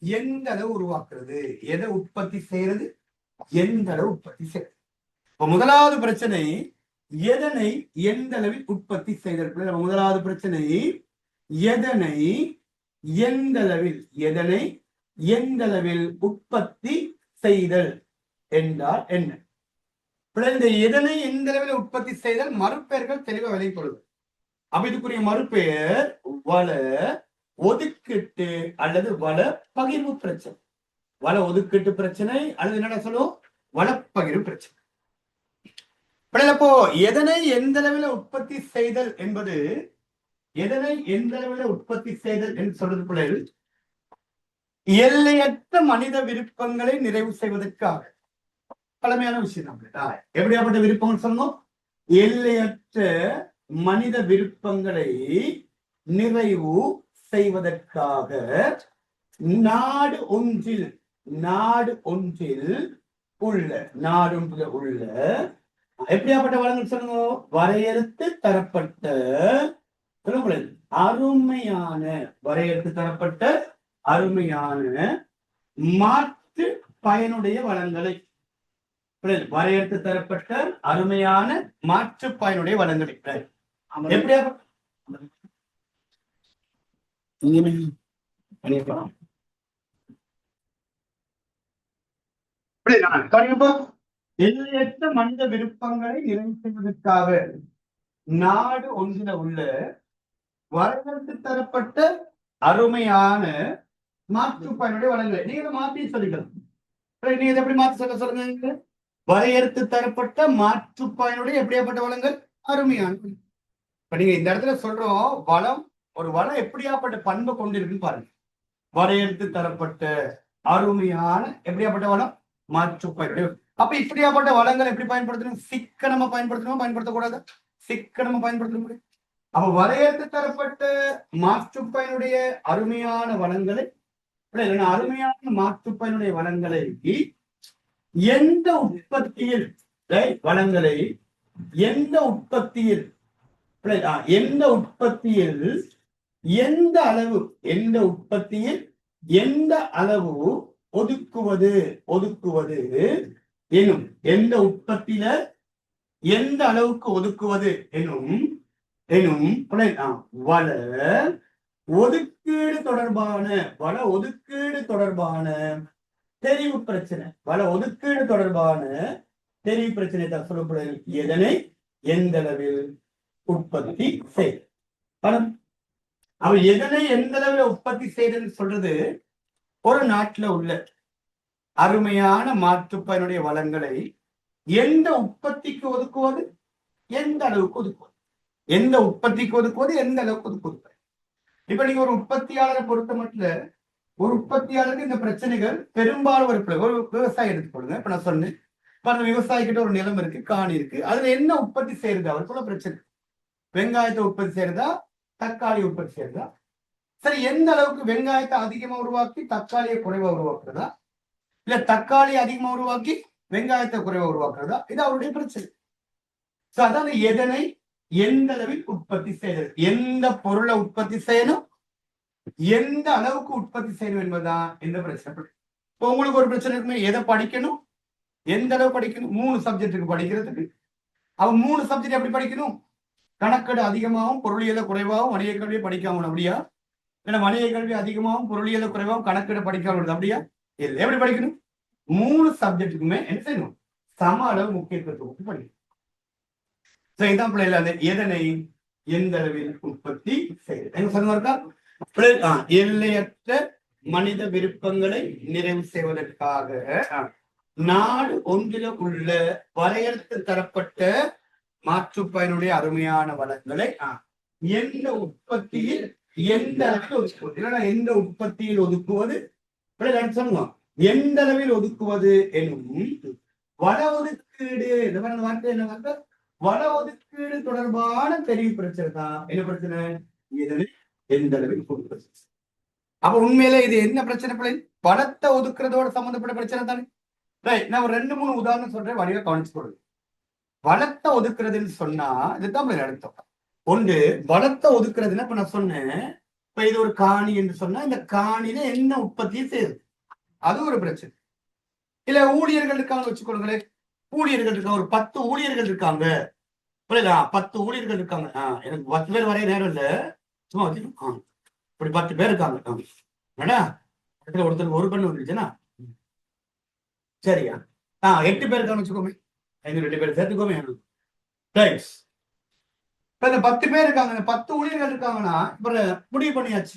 எந்த அளவு உருவாக்குறது, எதை உற்பத்தி செய்யறது, எந்த அளவு உற்பத்தி செய்யறது. இப்ப முதலாவது பிரச்சனை, எதனை எந்த அளவில் உற்பத்தி செய்தல். முதலாவது பிரச்சனை, எதனை எந்த அளவில், எதனை எந்த அளவில் உற்பத்தி செய்தல் என்றால் என்ன. இந்த எதனை எந்த அளவில் உற்பத்தி செய்தல் மறுபெயர்கள் தெளிவாக விலை கொள்வது. அப்ப இதுக்குரிய மறுபெயர் வள ஒதுக்கீட்டு அல்லது வள பகிர்வு பிரச்சனை. வள ஒதுக்கீட்டு பிரச்சனை அல்லது என்னடா சொல்லுவோம், வளப்பகிர்வு பிரச்சனை. இப்போ எதனை எந்த அளவில் உற்பத்தி செய்தல் என்பது, எதனை எந்த அளவில் உற்பத்தி செய்தல் என்று சொல்றது பிள்ளைகள், எல்லையற்ற மனித விருப்பங்களை நிறைவு செய்வதற்காக. பழமையான விஷயம். எப்படியாப்பட்ட விருப்பங்கள் சொன்னோம், எல்லையற்ற மனித விருப்பங்களை நிறைவு செய்வதற்காக நாடு ஒன்றில் உள்ள எப்படியாப்பட்ட வளங்கள் சொல்லுங்க, வரையறுத்து தரப்பட்ட அருமையான, வரையறுத்து தரப்பட்ட அருமையான மாற்று பயனுடைய வளங்களை, வரையறுத்து தரப்பட்ட அருமையான மாற்று பயனுடைய வளங்களை எப்படியா எல்லையற்ற மனித விருப்பங்களை நிறைவு செய்வதற்காக நாடு ஒன்றில உள்ள வரையறுத்து தரப்பட்ட அருமையான மாற்று பயனுடைய வளங்களை நீங்க மாற்றி சொல்லிக்கலாம். நீங்க எப்படி மாற்றி சொல்லுங்க, வரையறுத்து தரப்பட்ட மாற்று பயனுடைய எப்படியாப்பட்ட வளங்கள், அருமையான. இப்ப நீங்க இந்த இடத்துல சொல்றோம், வளம், ஒரு வளம் எப்படியாப்பட்ட பண்பை கொண்டிருக்குன்னு பாருங்க. வரையறுத்து தரப்பட்ட அருமையான எப்படியாப்பட்ட வளம் மாற்றுப்பயிர். அப்ப இப்படியாப்பட்ட வளங்களை எப்படி பயன்படுத்தணும்? சிக்கனமா பயன்படுத்தணும், பயன்படுத்தக்கூடாது, சிக்கனமா பயன்படுத்த முடியும். அப்ப வரையறுத்து தரப்பட்ட மாற்றுப்பயனுடைய அருமையான வளங்களை, அருமையான மாற்றுப்பயனுடைய வளங்களை எந்த உற்பத்தியில் வளங்களை எந்த உற்பத்தியில் எந்த உற்பத்தியில் எந்த அளவு எந்த உற்பத்தியில் எந்த அளவு ஒதுக்குவது ஒதுக்குவது எனும் எந்த உற்பத்தியில எந்த அளவுக்கு ஒதுக்குவது எனும் எனும் வள ஒதுக்கீடு தொடர்பான தெரிவு பிரச்சனை, வள ஒதுக்கீடு தொடர்பான தெரிவு பிரச்சனை தான் சொல்லப்படுது. எதனை எந்த அளவில் உற்பத்தி செய்ய படம் அவன் எதனை எந்த அளவில் உற்பத்தி செய்யறதுன்னு சொல்றது ஒரு நாட்டுல உள்ள அருமையான மாற்றுப்பயனுடைய வளங்களை எந்த உற்பத்திக்கு ஒதுக்குவது எந்த அளவுக்கு ஒதுக்குவது, எந்த உற்பத்திக்கு ஒதுக்குவது எந்த அளவுக்கு ஒதுக்குவது. இப்ப நீங்க ஒரு உற்பத்தியாளரை பொறுத்த மட்டும் ஒரு உற்பத்தியாளருக்கு இந்த பிரச்சனைகள் பெரும்பாலும் ஒரு விவசாயம் எடுத்துக்கொள்ளுங்க. இப்ப நான் சொன்னேன், இப்ப அந்த விவசாயிக்கிட்ட ஒரு நிலம் இருக்கு, காணி இருக்கு, அதுல என்ன உற்பத்தி செய்யறது அவருக்குள்ள பிரச்சனை. வெங்காயத்தை உற்பத்தி செய்யறதா, தக்காளி உற்பத்தி செய்யறதா? சரி, எந்த அளவுக்கு வெங்காயத்தை அதிகமா உருவாக்கி தக்காளியை குறைவா உருவாக்குறதா, இல்ல தக்காளி அதிகமா உருவாக்கி வெங்காயத்தை குறைவா உருவாக்குறதா? இது அவருடைய பிரச்சனை. அதாவது எதனை எந்த அளவில் உற்பத்தி செய்யறது, எந்த பொருளை உற்பத்தி செய்யணும், எந்த அளவுக்கு உற்பத்தி செய்யணும் என்பதுதான் எந்த பிரச்சனை. இப்போ உங்களுக்கு ஒரு பிரச்சனை இருக்குமே, எதை படிக்கணும், எந்த அளவு படிக்கணும். 3 சப்ஜெக்டுக்கு படிக்கிறதுக்கு அவன் 3 சப்ஜெக்ட் எப்படி படிக்கணும்? கணக்கெடு அதிகமாகவும் பொருளியலை குறைவாகவும் வணிக கல்வியை படிக்காம அப்படியா? ஏன்னா வணிக கல்வி அதிகமாகவும் பொருளியலை குறைவாகவும் கணக்கெடு படிக்காம அப்படியா? இல்லை. எப்படி படிக்கணும்? 3 சப்ஜெக்டுக்குமே என்ன செய்யணும்? சம அளவு முக்கியத்துவம் படிக்கணும். இதான் பிள்ளைல எதனை எந்த அளவில் உற்பத்தி செய்யறது. எல்லையற்ற மனித விருப்பங்களை நிறைவு செய்வதற்காக நாடு ஒன்றில உள்ள வரையறுத்து தரப்பட்ட மாற்றுப்பயனுடைய அருமையான வளங்களை எந்த உற்பத்தியில் எந்த அளவில் ஒதுக்குவது, எந்த உற்பத்தியில் ஒதுக்குவது, சொல்லுவோம் எந்த அளவில் ஒதுக்குவது எனும் வள ஒதுக்கீடு. வார்த்தை என்ன வார்த்தை? வள ஒதுக்கீடு தொடர்பான தெரிவு பிரச்சனை தான். என்ன பிரச்சனை? எந்த அளவில் கொடுக்கிறது. அப்ப உண்மையில இது என்ன பிரச்சனை? பணத்தை ஒதுக்குறதோட சம்பந்தப்பட்ட பிரச்சனை தானே. நான் ஒரு 2-3 உதாரணம் சொல்றேன், வடிவ கவனிச்சு கொடுங்க. வளத்தை ஒதுக்குறதுன்னு சொன்னா இதுதான் அர்த்தம். ஒன்று, வளத்தை ஒதுக்குறதுன்னா இப்ப நான் சொன்னேன், இப்ப இது ஒரு காணி என்று சொன்னா இந்த காணியில என்ன உற்பத்தியும் செய்யுது, அது ஒரு பிரச்சனை. இல்ல ஊழியர்கள் இருக்காங்க வச்சுக்கொள்ளுங்களேன், ஊழியர்கள் இருக்காங்க, ஒரு 10 ஊழியர்கள் இருக்காங்க, 10 ஊழியர்கள் இருக்காங்க. எனக்கு 10 பேர் வரைய நேரம் இல்ல, சும்மா வச்சுக்கணும். இப்படி 10 பேர் இருக்காங்க. ஒருத்தர் ஒரு பெண்ணு வந்துருச்சுன்னா சரியா? 8 பேர் இருக்கான்னு வச்சுக்கோமே, 2 பேர் சேர்த்துக்கோமே. இப்ப இந்த 10 பேர் இருக்காங்க, 10 ஊழியர்கள் இருக்காங்கன்னா இப்ப முடிவு பண்ணியாச்சு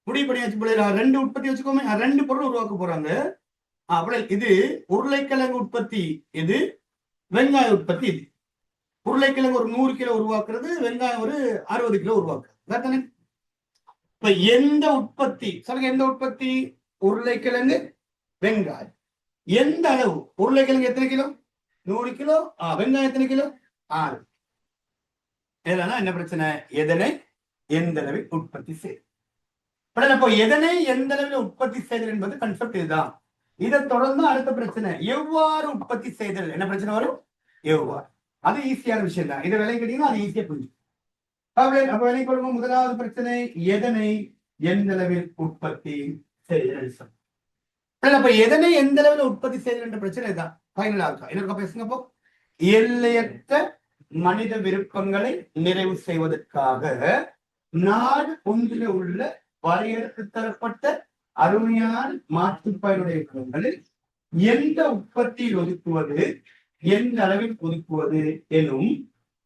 பிள்ளைங்க 2 உற்பத்தி வச்சுக்கோமே, 2 பொருள் உருவாக்க போறாங்க. இது உருளைக்கிழங்கு உற்பத்தி, இது வெங்காய உற்பத்தி. இது உருளைக்கிழங்கு ஒரு 100 கிலோ உருவாக்குறது, வெங்காயம் ஒரு 60 கிலோ உருவாக்குறது. இப்ப எந்த உற்பத்தி சொல்லுங்க, எந்த உற்பத்தி? உருளைக்கிழங்கு வெங்காயம். எந்த அளவு? உருளைக்கிழங்கு எத்தனை கிலோ? 100 கிலோ. வெங்காயம் எத்தனை கிலோ? 6. இதெல்லாம் என்ன பிரச்சனை? எதனை எந்த அளவில் உற்பத்தி செய்யுது. இப்போ எதனை எந்த அளவில் உற்பத்தி செய்தல் என்பது கன்செப்ட் இதுதான். இதை தொடர்ந்து அடுத்த பிரச்சனை எவ்வாறு உற்பத்தி செய்தல். என்ன பிரச்சனை வரும்? எவ்வாறு. அது ஈஸியான விஷயம் தான். இதை விலை கேட்டீங்கன்னா அது ஈஸியா புரியும். அப்ப விலை கொடுக்கும். முதலாவது பிரச்சனை எதனை எந்த அளவில் உற்பத்தி செய்தல். அப்ப எதனை எந்த அளவில் உற்பத்தி செய்தல் என்ற பிரச்சனை தான் ஃபைனலா இருக்கா. என்ன பேசுங்கப்போ, எல்லையற்ற மனித விருப்பங்களை நிறைவு செய்வதற்காக நாடு ஒன்றில் உள்ள வரையறுத்து தரப்பட்ட அருமையான மாற்றுப்பயனுடைய குணங்களில் எந்த உற்பத்தியில் ஒதுக்குவது எந்த அளவில் ஒதுக்குவது எனும்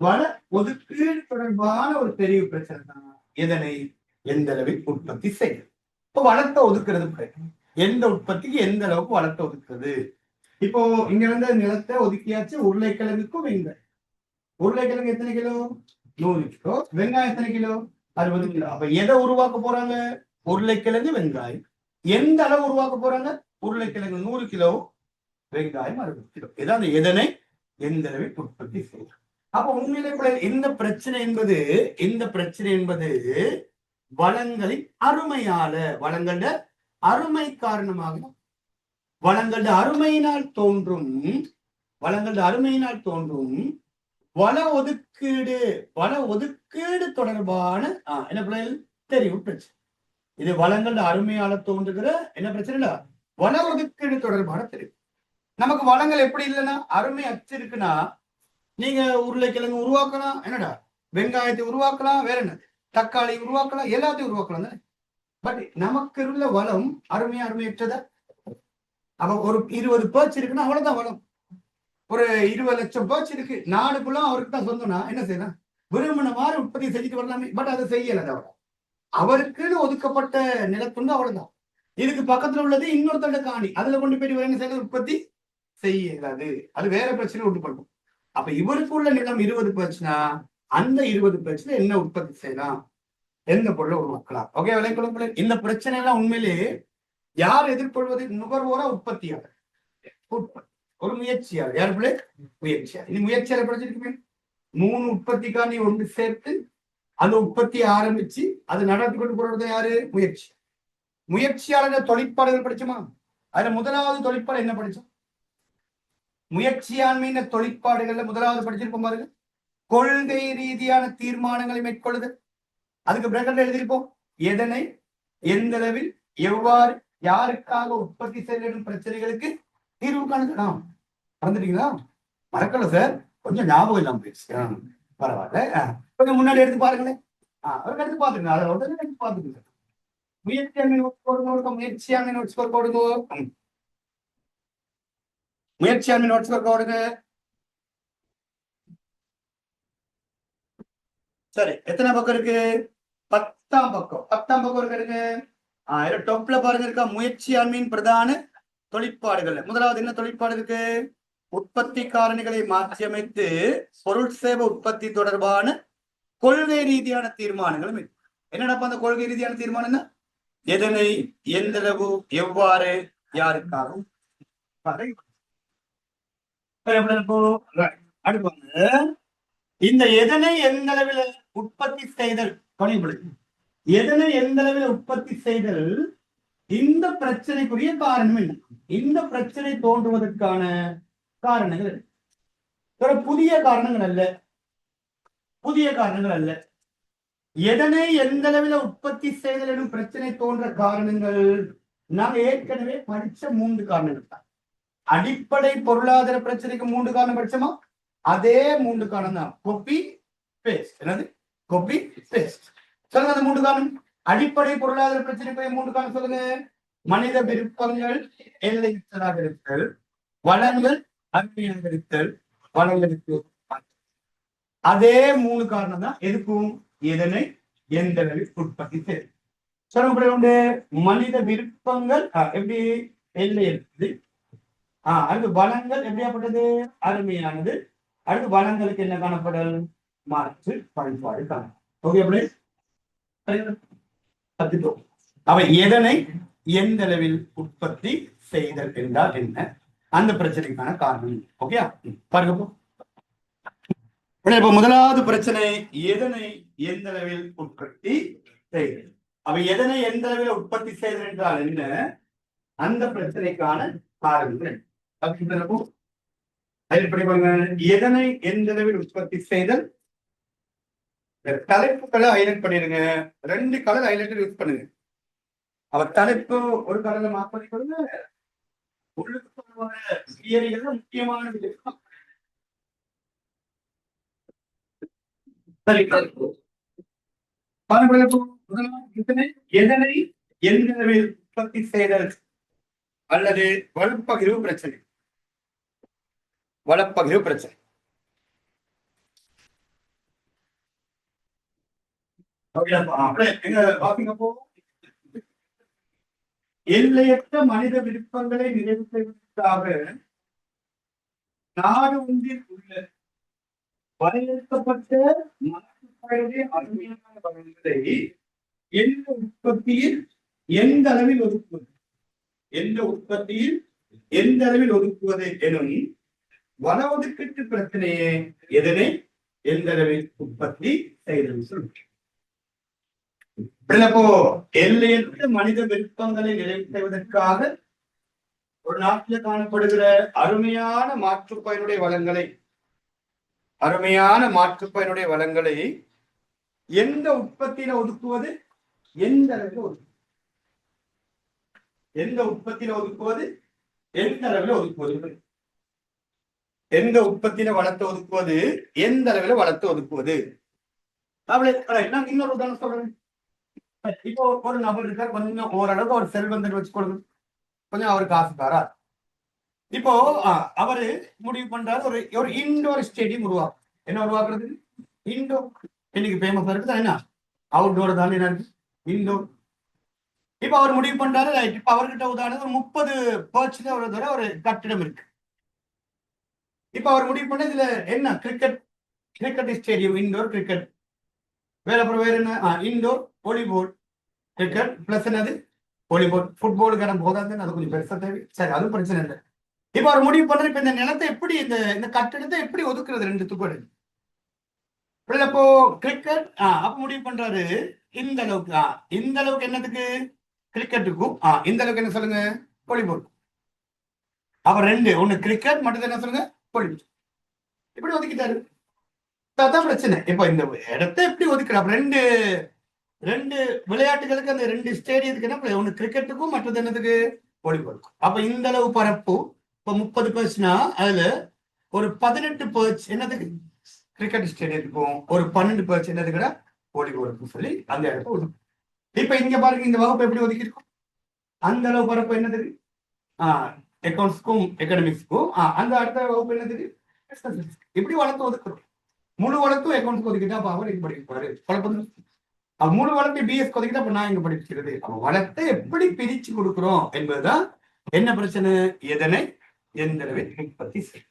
வள ஒதுக்கீடு தொடர்பான ஒரு தெரிவு பிரச்சனை தான். எதனை எந்த அளவில் உற்பத்தி செய்யும். இப்போ வளத்தை ஒதுக்குறது, எந்த உற்பத்திக்கு எந்த அளவுக்கு வளத்தை ஒதுக்குறது. இப்போ இங்க இருந்த நிலத்தை ஒதுக்கியாச்சு உருளைக்கிழங்குக்கும் வெங்காயம். உருளைக்கிழங்கு எத்தனை கிலோ? 100 கிலோ. வெங்காயம் எத்தனை கிலோ? 60 கிலோ. அப்ப எதை உருவாக்க போறாங்க? உருளைக்கிழங்கு வெங்காயம். எந்த அளவு உருவாக்க போறாங்க? உருளைக்கிழங்கு 100 கிலோ, வெங்காயம் 60 கிலோ. இதான் அந்த எதனை எந்த அளவில் உற்பத்தி செய்யும். அப்ப உண்மையிலே இந்த பிரச்சனை என்பது வளங்களின் அருமையால, வளங்கள அருமை காரணமாக, வளங்கள அருமையினால் தோன்றும் வள ஒதுக்கீடு தொடர்பான என்ன பிள்ளைகள் தெரியும் பிரச்சனை. இது வளங்கள் அருமையால தோன்றுகிற என்ன பிரச்சனை? வள ஒதுக்கீடு தொடர்பான தெரியும். நமக்கு வளங்கள் எப்படி இல்லைன்னா, அருமை அச்சு இருக்குன்னா நீங்க உருளைக்கிழங்கு உருவாக்கலாம், என்னடா வெங்காயத்தை உருவாக்கலாம், வேற என்ன தக்காளி உருவாக்கலாம், எல்லாத்தையும் உருவாக்கலாம் தானே. பட் நமக்கு உள்ள வளம் அருமையற்றதா. அப்ப ஒரு 20 பேர்ச் இருக்குன்னா அவ்வளவுதான் வளம். ஒரு 20 லட்சம் பேர்ச் இருக்கு, நாடுக்குள்ள அவருக்கு தான் சொந்தம்னா என்ன செய்யலாம்? விரும்பின மாதிரி உற்பத்தி செஞ்சுட்டு வரலாமே. பட் அதை செய்யல. அவருக்குன்னு ஒதுக்கப்பட்ட நிலத்துண்டு, அவ்வளவுதான். இதுக்கு பக்கத்துல உள்ளது இன்னொருத்தோட காணி, அதுல கொண்டு போய் என்ன செய்ய உற்பத்தி செய்யலாது. அது வேற பிரச்சனை உண்டு பண்ணும். அப்ப இவருக்கு உள்ள நிலம் 20 பேர்ச்னா அந்த 20 பேர்ச்ல என்ன உற்பத்தி செய்யலாம், எந்த பொருளை உருவாக்கலாம். ஓகே, விளைக்குழு. இந்த பிரச்சனை எல்லாம் உண்மையிலேயே யார் எதிர்கொள்வது? நுகர்வோரா, உற்பத்தியாளர்? ஒரு முயற்சியாளர். யார் பிள்ளை? முயற்சியாளர். இது முயற்சியாளர் படிச்சிருக்குமே. 3 உற்பத்திக்காண்டி ஒன்று சேர்த்து அந்த உற்பத்தியை ஆரம்பிச்சு அது நடத்தி கொண்டு போறது யாரு? முயற்சியாளர். தொழிற்பாடுகள் படிச்சோமா? அதுல முதலாவது தொழிற்பாடு என்ன படிச்சோம்? முயற்சியாண்மையின தொழிற்பாடுகள்ல முதலாவது படிச்சிருப்போம் பாருங்க, கொள்கை ரீதியான தீர்மானங்களை மேற்கொள்ளுதல். அதுக்கு பிரகடன எழுதியிருப்போம், எதனை எந்த அளவில் எவ்வாறு யாருக்காக உற்பத்தி செய்யும் பிரச்சனைகளுக்கு தீர்வு காணலாம். மறந்துட்டீங்களா? மறக்கல சார், கொஞ்சம் ஞாபகம் இல்லாம போயிடுச்சு. பரவாயில்ல, கொஞ்சம் முன்னாடி எடுத்து பாருங்களேன். எடுத்து பாத்துங்க, அதை உடனே எடுத்து பாத்துக்கங்க. முயற்சியாண்மை நோட்ஸ் போடுங்க, முயற்சியாண்மை நோட்ஸ் போடுங்க, முயற்சியாண்மை நோட்ஸ் போடுங்க. சரி, எத்தனை பக்கம் இருக்கு? 10ஆம் பக்கம். 10ஆம் பக்கம் இருக்கு. டொப்ல பாருங்க இருக்கா, முயற்சியாண்மையின் பிரதான தொழிற்பாடுகள். முதலாவது என்ன தொழிற்பாடு இருக்கு? உற்பத்தி காரணிகளை மாற்றியமைத்து பொருள் சேவை உற்பத்தி தொடர்பான கொள்கை ரீதியான தீர்மானங்களும். என்னடா அந்த கொள்கை ரீதியான தீர்மானம்? எதனை எந்த அளவு எவ்வாறு யாருக்காகவும். இந்த எதனை எந்த அளவில் உற்பத்தி செய்தல், எதனை எந்த அளவில் உற்பத்தி செய்தல் இந்த பிரச்சனைக்குரிய காரணம் என்ன? இந்த பிரச்சனை தோன்றுவதற்கான காரணங்கள் புதிய காரணங்கள் அல்ல. எதனை எந்த அளவில் உற்பத்தி செய்தல் எனும் பிரச்சனை தோன்ற காரணங்கள் நாங்க ஏற்கனவே படிச்ச 3 காரணங்கள் தான். அடிப்படை பொருளாதார பிரச்சனைக்கு 3 காரணம் படிச்சோமா? அதே 3 காரணம் தான். Copy paste. என்னது? Copy paste. சொல்லுங்க அந்த 3 காரணம். அடிப்படை பொருளாதார பிரச்சனைக்கு 3 காரணம் சொல்லுங்க. மனித விருப்பங்கள் எல்லையற்றதாக இருத்தல், வளங்கள் அருமையாக இருத்தல், வளங்களுக்கு. அதே 3 காரணம் தான் எதுக்கும் எதனை எந்த அளவில் உற்பத்தி செய்யும். சொல்லுங்க, மனித விருப்பங்கள் எப்படி எல்லை இருக்குது. அடுத்து வளங்கள் எப்படியாப்பட்டது? அருமையானது. அடுத்து வளங்களுக்கு என்ன காணப்படல்? மாற்று பயன்பாடு காணும். ஓகே, அப்படி கத்துட்டோம். அவை எதனை எந்த அளவில் உற்பத்தி செய்தல் என்றால் என்ன, அந்த பிரச்சனைக்கான காரணம். ஓகே, பாருங்க. இப்ப முதலாவது பிரச்சனை, எதனை எந்த அளவில் உற்பத்தி செய்தல். அவை எதனை எந்த அளவில் உற்பத்தி செய்தல் என்றால் என்ன, அந்த பிரச்சனைக்கான காரணங்கள். எதனை எந்த அளவில் உற்பத்தி செய்தல். தலைப்புகளை ஹைலைட் பண்ணிருங்க. 2 கலர் ஹைலைட்டர் யூஸ் பண்ணுங்க. அவர் தலைப்பு ஒரு கலர்ல மாற்றி கொடுங்க. முக்கியமான விஷயம் எதனை எந்த அளவில் உற்பத்தி செய்தல் அல்லது வளப்பகிர்வு பிரச்சனை. எல்லையற்ற மனித விருப்பங்களை நிறைவு செய்வதற்காக நாடு ஒன்றில் உள்ள வரையறுக்கப்பட்ட அருமையான வளங்களை எந்த உற்பத்தியில் எந்த அளவில் ஒதுக்குவது, எந்த உற்பத்தியில் எந்த அளவில் ஒதுக்குவது எனும் வன ஒதுக்கீட்டு பிரச்சனையே எதனை எந்த அளவில் உற்பத்தி செய்தல் சொல்லுங்க. அப்போ எல்லையற்ற மனித விருப்பங்களை நிறைவேற்றுவதற்காக ஒரு நாட்டில் காணப்படுகிற அருமையான மாற்றுப்பயனுடைய வளங்களை எந்த உற்பத்தியில ஒதுக்குவது, எந்த அளவில் ஒதுக்குவது, எந்த உற்பத்தியில ஒதுக்குவது, எந்த அளவில் ஒதுக்குவது, எந்த உற்பத்தியில வளர்த்து ஒதுக்குவது, எந்த அளவில் வளர்த்து ஒதுக்குவது. நான் இன்னொரு உதாரணம் சொல்றேன். இப்போ ஒரு நபர் இருக்கார், கொஞ்சம் ஓரளவுக்கு ஒரு செல்வந்தர் வச்சு கொடுங்க, கொஞ்சம் அவருக்கு காசுக்காரா. இப்போ அவரு முடிவு பண்றாரு ஒரு ஒரு இன்டோர் ஸ்டேடியம் உருவாக்கும். என்ன உருவாக்குறது? இன்டோர். இன்னைக்கு ஃபேமஸா இருக்குது என்ன, அவுட்டோர் தானே என்ன இருக்கு, இன்டோர். இப்ப அவர் முடிவு பண்றாரு, ரைட். இப்ப அவர்கிட்ட உதாரணம் ஒரு 30 பர்ச்ல ஒரு கட்டிடம் இருக்கு. இப்ப அவர் முடிவு பண்ண இதுல என்ன, கிரிக்கெட் ஸ்டேடியம், இன்டோர் கிரிக்கெட். அப்புறம் வேற என்ன, இன்டோர் வாலிபால், கிரிக்கெட் பிளஸ் என்னது வாலிபால். ஃபுட்பாலுக்கான போதாது, அது கொஞ்சம் பெருசா தேவை. சரி, அதுவும் பிரச்சனை இல்லை. இப்ப அவர் முடிவு பண்ற, இப்ப இந்த நிலத்தை எப்படி, இந்த கட்டிடத்தை எப்படி ஒதுக்குறது ரெண்டு துப்பாடு. அப்போ கிரிக்கெட் அப்ப முடிவு பண்றாரு இந்த அளவுக்கு, இந்த அளவுக்கு என்னதுக்கு, கிரிக்கெட்டுக்கும் இந்த அளவுக்கு என்ன சொல்லுங்க, வாலிபால். அப்ப ரெண்டு, ஒண்ணு கிரிக்கெட் மட்டும் என்ன சொல்லுங்க, வாலிபால். இப்படி ஒதுக்கிட்டாரு. அதான் பிரச்சனை. இப்ப இந்த இடத்தை எப்படி ஒதுக்கலாம், ரெண்டு ரெண்டு விளையாட்டுகளுக்கு, அந்த ரெண்டு ஸ்டேடியத்துக்கு என்ன, ஒண்ணு கிரிக்கெட்டுக்கும் மற்றது என்னதுக்கு, வாலிபாலுக்கும். அப்ப இந்த அளவு பரப்பு, இப்ப 30 பர்ச்னா அதுல ஒரு 18 பர்ச் என்னதுக்கு, கிரிக்கெட் ஸ்டேடியத்துக்கும், ஒரு 12 பர்ச் என்னதுக்குடா, வாலிபாலுக்கும் சொல்லி அந்த இடத்த ஒதுக்கும். இப்ப இங்க பாருங்க, இந்த வகுப்பு எப்படி ஒதுக்கி இருக்கும், அந்த அளவு பரப்பு என்னதுக்கு, அக்கௌண்ட்ஸ்க்கும் எக்கனாமிக்ஸ்க்கும். அந்த அடுத்த வகுப்பு என்னதுக்கு, இப்படி வளர்த்து ஒதுக்குறோம். முழு வளர்த்தும் அக்கௌண்ட்ஸ் ஒதுக்கிட்டா அப்ப அவர் இங்க படிப்பாரு, குழப்பம். முழு வளர்த்து பிஎஸ் ஒதுக்கிட்டா அப்ப நான் இங்க படிக்கிறது. அப்ப வளர்த்தை எப்படி பிரிச்சு கொடுக்குறோம் என்பதுதான் என்ன பிரச்சனை, எதனை எந்த அளவில் உற்பத்தி செய்யும்,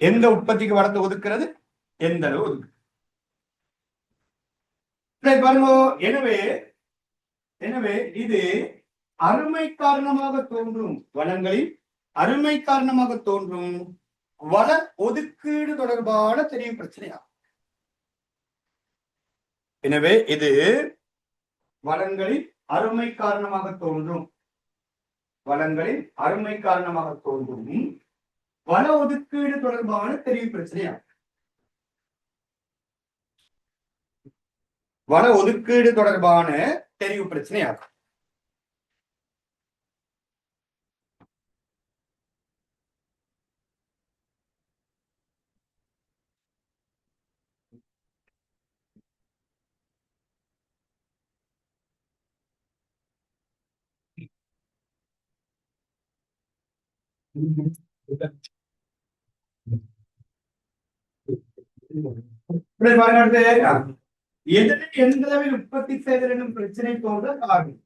எந்த உற்பத்திக்கு வளர்த்து ஒதுக்குறது, எந்த அளவு ஒதுக்கு பாருங்க. எனவே எனவே இது அருமை காரணமாக தோன்றும் வளங்களில் அருமை காரணமாக தோன்றும் வள ஒதுக்கீடு தொடர்பான தெரிய பிரச்சனையாகும். எனவே இது வளங்களில் அருமை காரணமாக தோன்றும் வள ஒதுக்கீடு தொடர்பான தெரிய பிரச்சனையாகும். வள ஒதுக்கீடு தொடர்பான தெரிவு பிரச்சனையாகும். எதனை எந்த அளவில் உற்பத்தி செய்தல் என்னும் பிரச்சனை போன்ற காரணம்.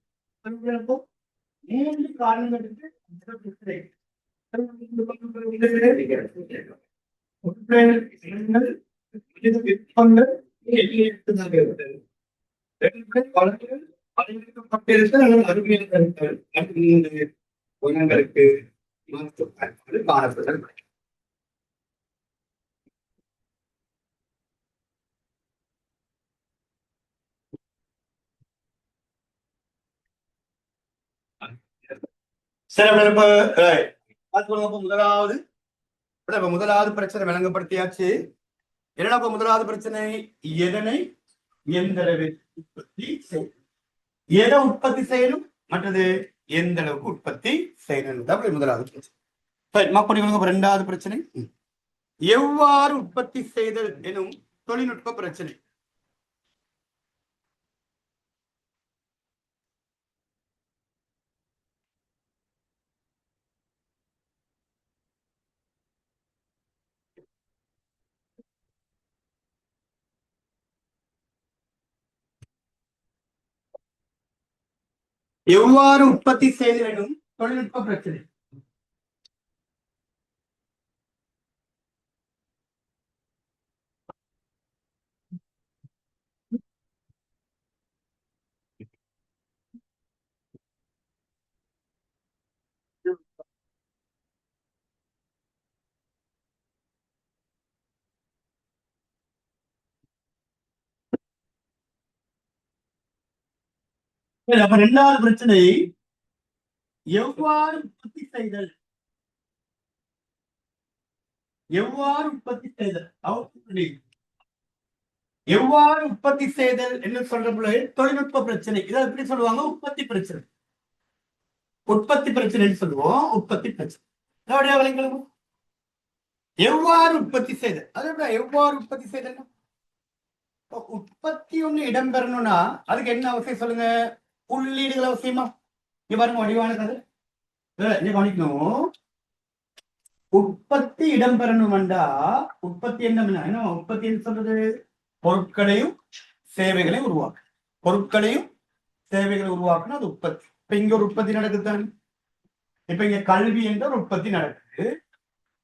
3 காரணங்களுக்கு பிரச்சனை. விருப்பங்கள் அறிவியல் கருத்துகள் குணங்களுக்கு காணப்படுதல். முதலாவது பிரச்சனை விளங்கப்படுத்தியாச்சு. என்னடா முதலாவது பிரச்சனை, எதனை எந்த அளவில் உற்பத்தி செய்யும், எதை உற்பத்தி செய்யணும், மற்றது எந்த அளவுக்கு உற்பத்தி செய்யணும். முதலாவது பிரச்சனை. இரண்டாவது பிரச்சனை, எவ்வாறு உற்பத்தி செய்தல் எனும் தொழில்நுட்ப பிரச்சனை. எவ்வாறு உற்பத்தி செய்தல் எனும் தொழில்நுட்ப பிரச்சனை. அப்ப இரண்டாவது பிரச்சனை எவ்வாறு உற்பத்தி செய்தல், எவ்வாறு உற்பத்தி செய்தல், எவ்வாறு உற்பத்தி செய்தல் என்று சொல்ற பொழுது தொழில்நுட்ப பிரச்சனை. இதை எப்படி சொல்லுவாங்க? உற்பத்தி பிரச்சனை. உற்பத்தி பிரச்சனைன்னு சொல்லுவோம். உற்பத்தி பிரச்சனை எவ்வாறு உற்பத்தி செய்தல், அதை எவ்வாறு உற்பத்தி செய்தல். உற்பத்தி ஒண்ணு இடம்பெறணும்னா அதுக்கு என்ன அவசியம் சொல்லுங்க? உள்ளீடுகள் அவசியமா? இங்க பாருங்க வடிவான கதை கவனிக்கணும். உற்பத்தி இடம்பெறணும்டா உற்பத்தி என்ன உற்பத்தி சொல்றது? பொருட்களையும் சேவைகளையும் உருவாக்கு. பொருட்களையும் சேவைகளை உருவாக்குனா அது உற்பத்தி. இப்ப இங்க ஒரு உற்பத்தி நடக்குதுதான். இப்ப இங்க கல்வி என்ற ஒரு உற்பத்தி நடக்குது.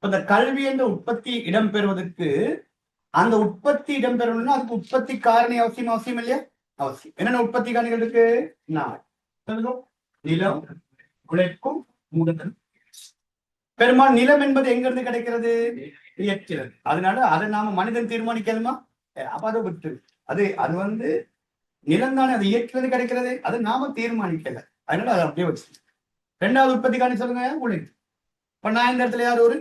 இந்த கல்வி என்ற உற்பத்தி இடம்பெறுவதற்கு அந்த உற்பத்தி இடம்பெறணும்னா அதுக்கு உற்பத்தி காரணி அவசியம். அவசியம் இல்லையா? அவசியம். என்னென்ன உற்பத்தி காரணிகள் இருக்கு? நிலம், உழைக்கும், மூலதனம். பெரும்பாலும் நிலம் என்பது எங்க இருந்து கிடைக்கிறது? இயற்கிறது. அதனால அதை நாம மனிதன் தீர்மானிக்கணுமா? அப்ப அதை விட்டு அது நிலம் தானே, அது இயற்கிறது கிடைக்கிறது, அது நாம தீர்மானிக்கல. அதனால அதை அப்படியே வச்சு. ரெண்டாவது உற்பத்தி காரணி சொல்லுங்க, உழைப்பு. இப்ப நான் இந்த இடத்துல யார் ஒரு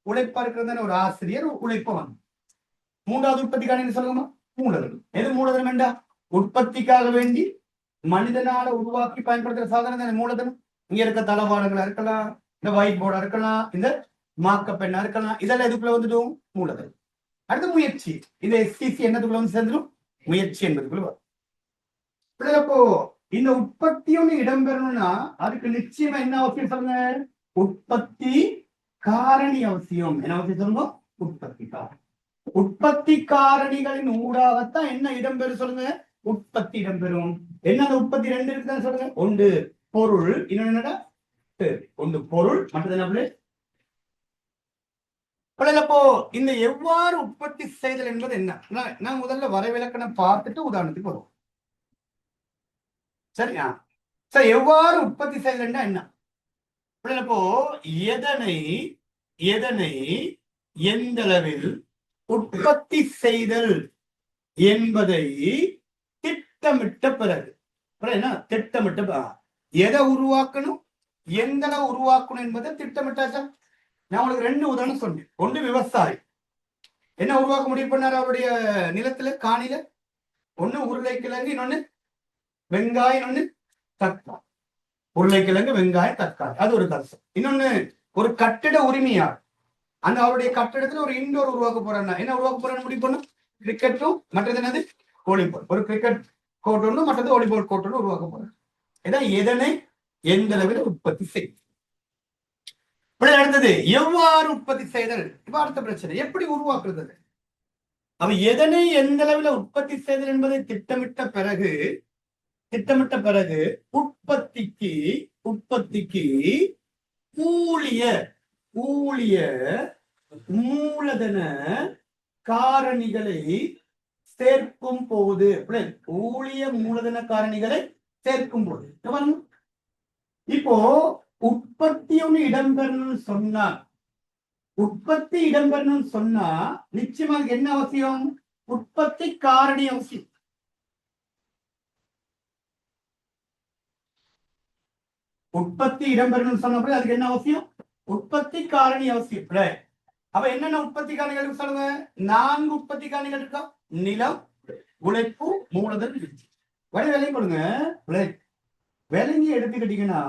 உழைப்பா இருக்கிறது? ஒரு ஆசிரியர் உழைப்ப வந்து. மூன்றாவது உற்பத்தி காரணி சொல்லுங்கம்மா, மூலதனம். எது மூலதனம் என்றா? உற்பத்திக்காக வேண்டி மனிதனால உருவாக்கி பயன்படுத்துற சாதனம் தானே மூலதனம். இங்க இருக்க தளவாடங்களா இருக்கலாம், இந்த ஒயிட் போர்டா இருக்கலாம், இந்த மாக்க பெண்ணா இருக்கலாம், இதெல்லாம் எதுக்குள்ள வந்துடும்? மூலதனம். அடுத்து முயற்சி. இது எஸ்சிசி என்னதுக்குள்ள வந்து சேர்ந்துடும்? முயற்சி என்பதுக்குள்ள வரும். அப்போ இந்த உற்பத்தி ஒண்ணு இடம்பெறணும்னா அதுக்கு நிச்சயமா என்ன அவசியம் சொல்லுங்க? உற்பத்தி காரணி அவசியம். என்ன அவசியம் சொல்லுங்க? உற்பத்தி காரணி. உற்பத்தி காரணிகளின் ஊடாகத்தான் என்ன இடம்பெறும் சொல்லுங்க? உற்பத்தி இடம்பெறும். என்ன உற்பத்தி ரெண்டு இருக்குன்னு சொல்லுங்க. ஒன்று பொருள், இன்னொன்னு ஒன்று பொருள், மற்றது என்ன? அப்போ இந்த எவ்வாறு உற்பத்தி செய்தல் என்பது என்ன? நான் முதல்ல வரைவிலக்கணம் பார்த்துட்டு உதாரணத்துக்கு வருவோம். சரியா? சரி, எவ்வாறு உற்பத்தி செய்தல் என்ன? அப்போ எதனை எதனை எந்த அளவில் உற்பத்தி செய்தல் என்பதை திட்டமிட்ட பிறகு என்ன? திட்டமிட்ட எதை உருவாக்கணும், எந்த அளவு உருவாக்கணும் என்பதை திட்டமிட்டாச்சா? நான் உங்களுக்கு ரெண்டு உதாரணம் சொன்னேன். ஒன்று விவசாயி என்ன உருவாக்க முடிவு பண்ணார் அவருடைய நிலத்துல, காணில? ஒண்ணு உருளைக்கிழங்கு, இன்னொன்னு வெங்காயம், இன்னொன்னு தக்காளி. உருளைக்கிழங்கு, வெங்காயம், தக்காளி, அது ஒரு கருசம். இன்னொன்னு ஒரு கட்டிட உரிமையார் அந்த அவருடைய கட்டிடத்துல ஒரு இன்டோர் உருவாக்க போறாங்க. என்ன உருவாக்க போறான்னு முடிவு பண்ணும்? கிரிக்கெட்டும், மற்றது என்னது? வாலிபால். ஒரு கிரிக்கெட் கோர்ட் ஒன்று, மற்றது வாலிபால் கோர்ட் ஒன்று உருவாக்க போறாங்க. இதான் எதனை எந்த அளவில் உற்பத்தி செய்யும். அடுத்தது எவ்வாறு உற்பத்தி செய்தல். இப்ப அடுத்த பிரச்சனை எப்படி உருவாக்குறது. அவ எதனை எந்த அளவில் உற்பத்தி செய்தல் என்பதை திட்டமிட்ட பிறகு உற்பத்திக்கு ஊழிய மூலதன காரணிகளை சேர்க்கும் போது, ஊழிய மூலதன காரணிகளை சேர்க்கும் போது, இப்போ உற்பத்தி ஒண்ணு இடம்பெறணும்னு சொன்னா நிச்சயமா என்ன அவசியம்? உற்பத்தி காரணி அவசியம். உற்பத்தி இடம்பெறணும்னு சொன்ன அதுக்கு என்ன அவசியம்? உற்பத்தி காரணி அவசியம். அப்ப என்னென்ன உற்பத்தி காரணிகள் சொல்லுங்க? 4 உற்பத்தி காரணிகள் இருக்கா? நிலம், உழைப்பு, மூலதனம். விலையும் கொடுங்க. விலைங்க எடுத்துக்கிட்டீங்கன்னா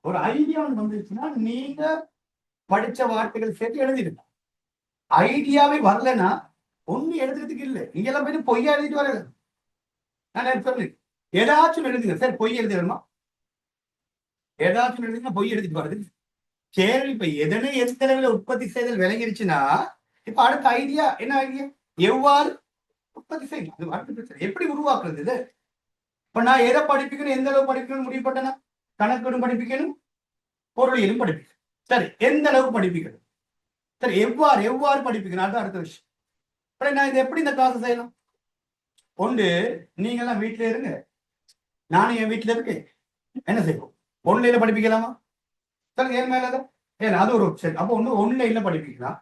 ஒரு ஐடியா வந்துச்சுன்னா நீங்க படிச்ச வார்த்தைகள் சேர்த்து எழுதிடுங்க. ஐடியாவே வரலன்னா ஒண்ணு எழுதுறதுக்கு இல்லை. இங்கெல்லாம் போய் பொய்யா எழுதிட்டு வர. நான் சொல்லு ஏதாச்சும் எழுதுங்க. சரி, பொய் எழுதிடணுமா? ஏதாச்சும் எழுதுங்க, பொய் எழுதிட்டு வருது. சரி, இப்ப எதனை எந்த அளவில் உற்பத்தி செய்தல் விளங்கிருச்சுன்னா இப்ப அடுத்த ஐடியா என்ன? ஐடியா எவ்வாறு உற்பத்தி செய்யணும், அது அடுத்த பிரச்சனை. எப்படி உருவாக்குறது இது? இப்ப நான் எதை படிப்பிக்கணும், எந்த அளவு படிக்கணும்னு முடிவு பண்ணனா? கணக்கெடும் படிப்பிக்கணும், பொருளியலும் படிப்பிக்கணும். சரி, எந்த அளவு படிப்பிக்கணும்? சரி, எவ்வாறு படிப்பிக்கணும்? அது அடுத்த விஷயம். நான் இதை எப்படி இந்த கிளாஸ் செய்யலாம்? ஒன்று, நீங்க எல்லாம் வீட்டுல இருங்க, நானும் என் வீட்டுல இருக்கேன். என்ன செய்வோம்? ஒன்லைன்ல படிப்பிக்கலாமா? சொல்லுங்க, ஏன் மேல ஏன் அது ஒரு ஆப்ஷன். அப்போ ஒன்லைன்ல படிப்பிக்கலாம்.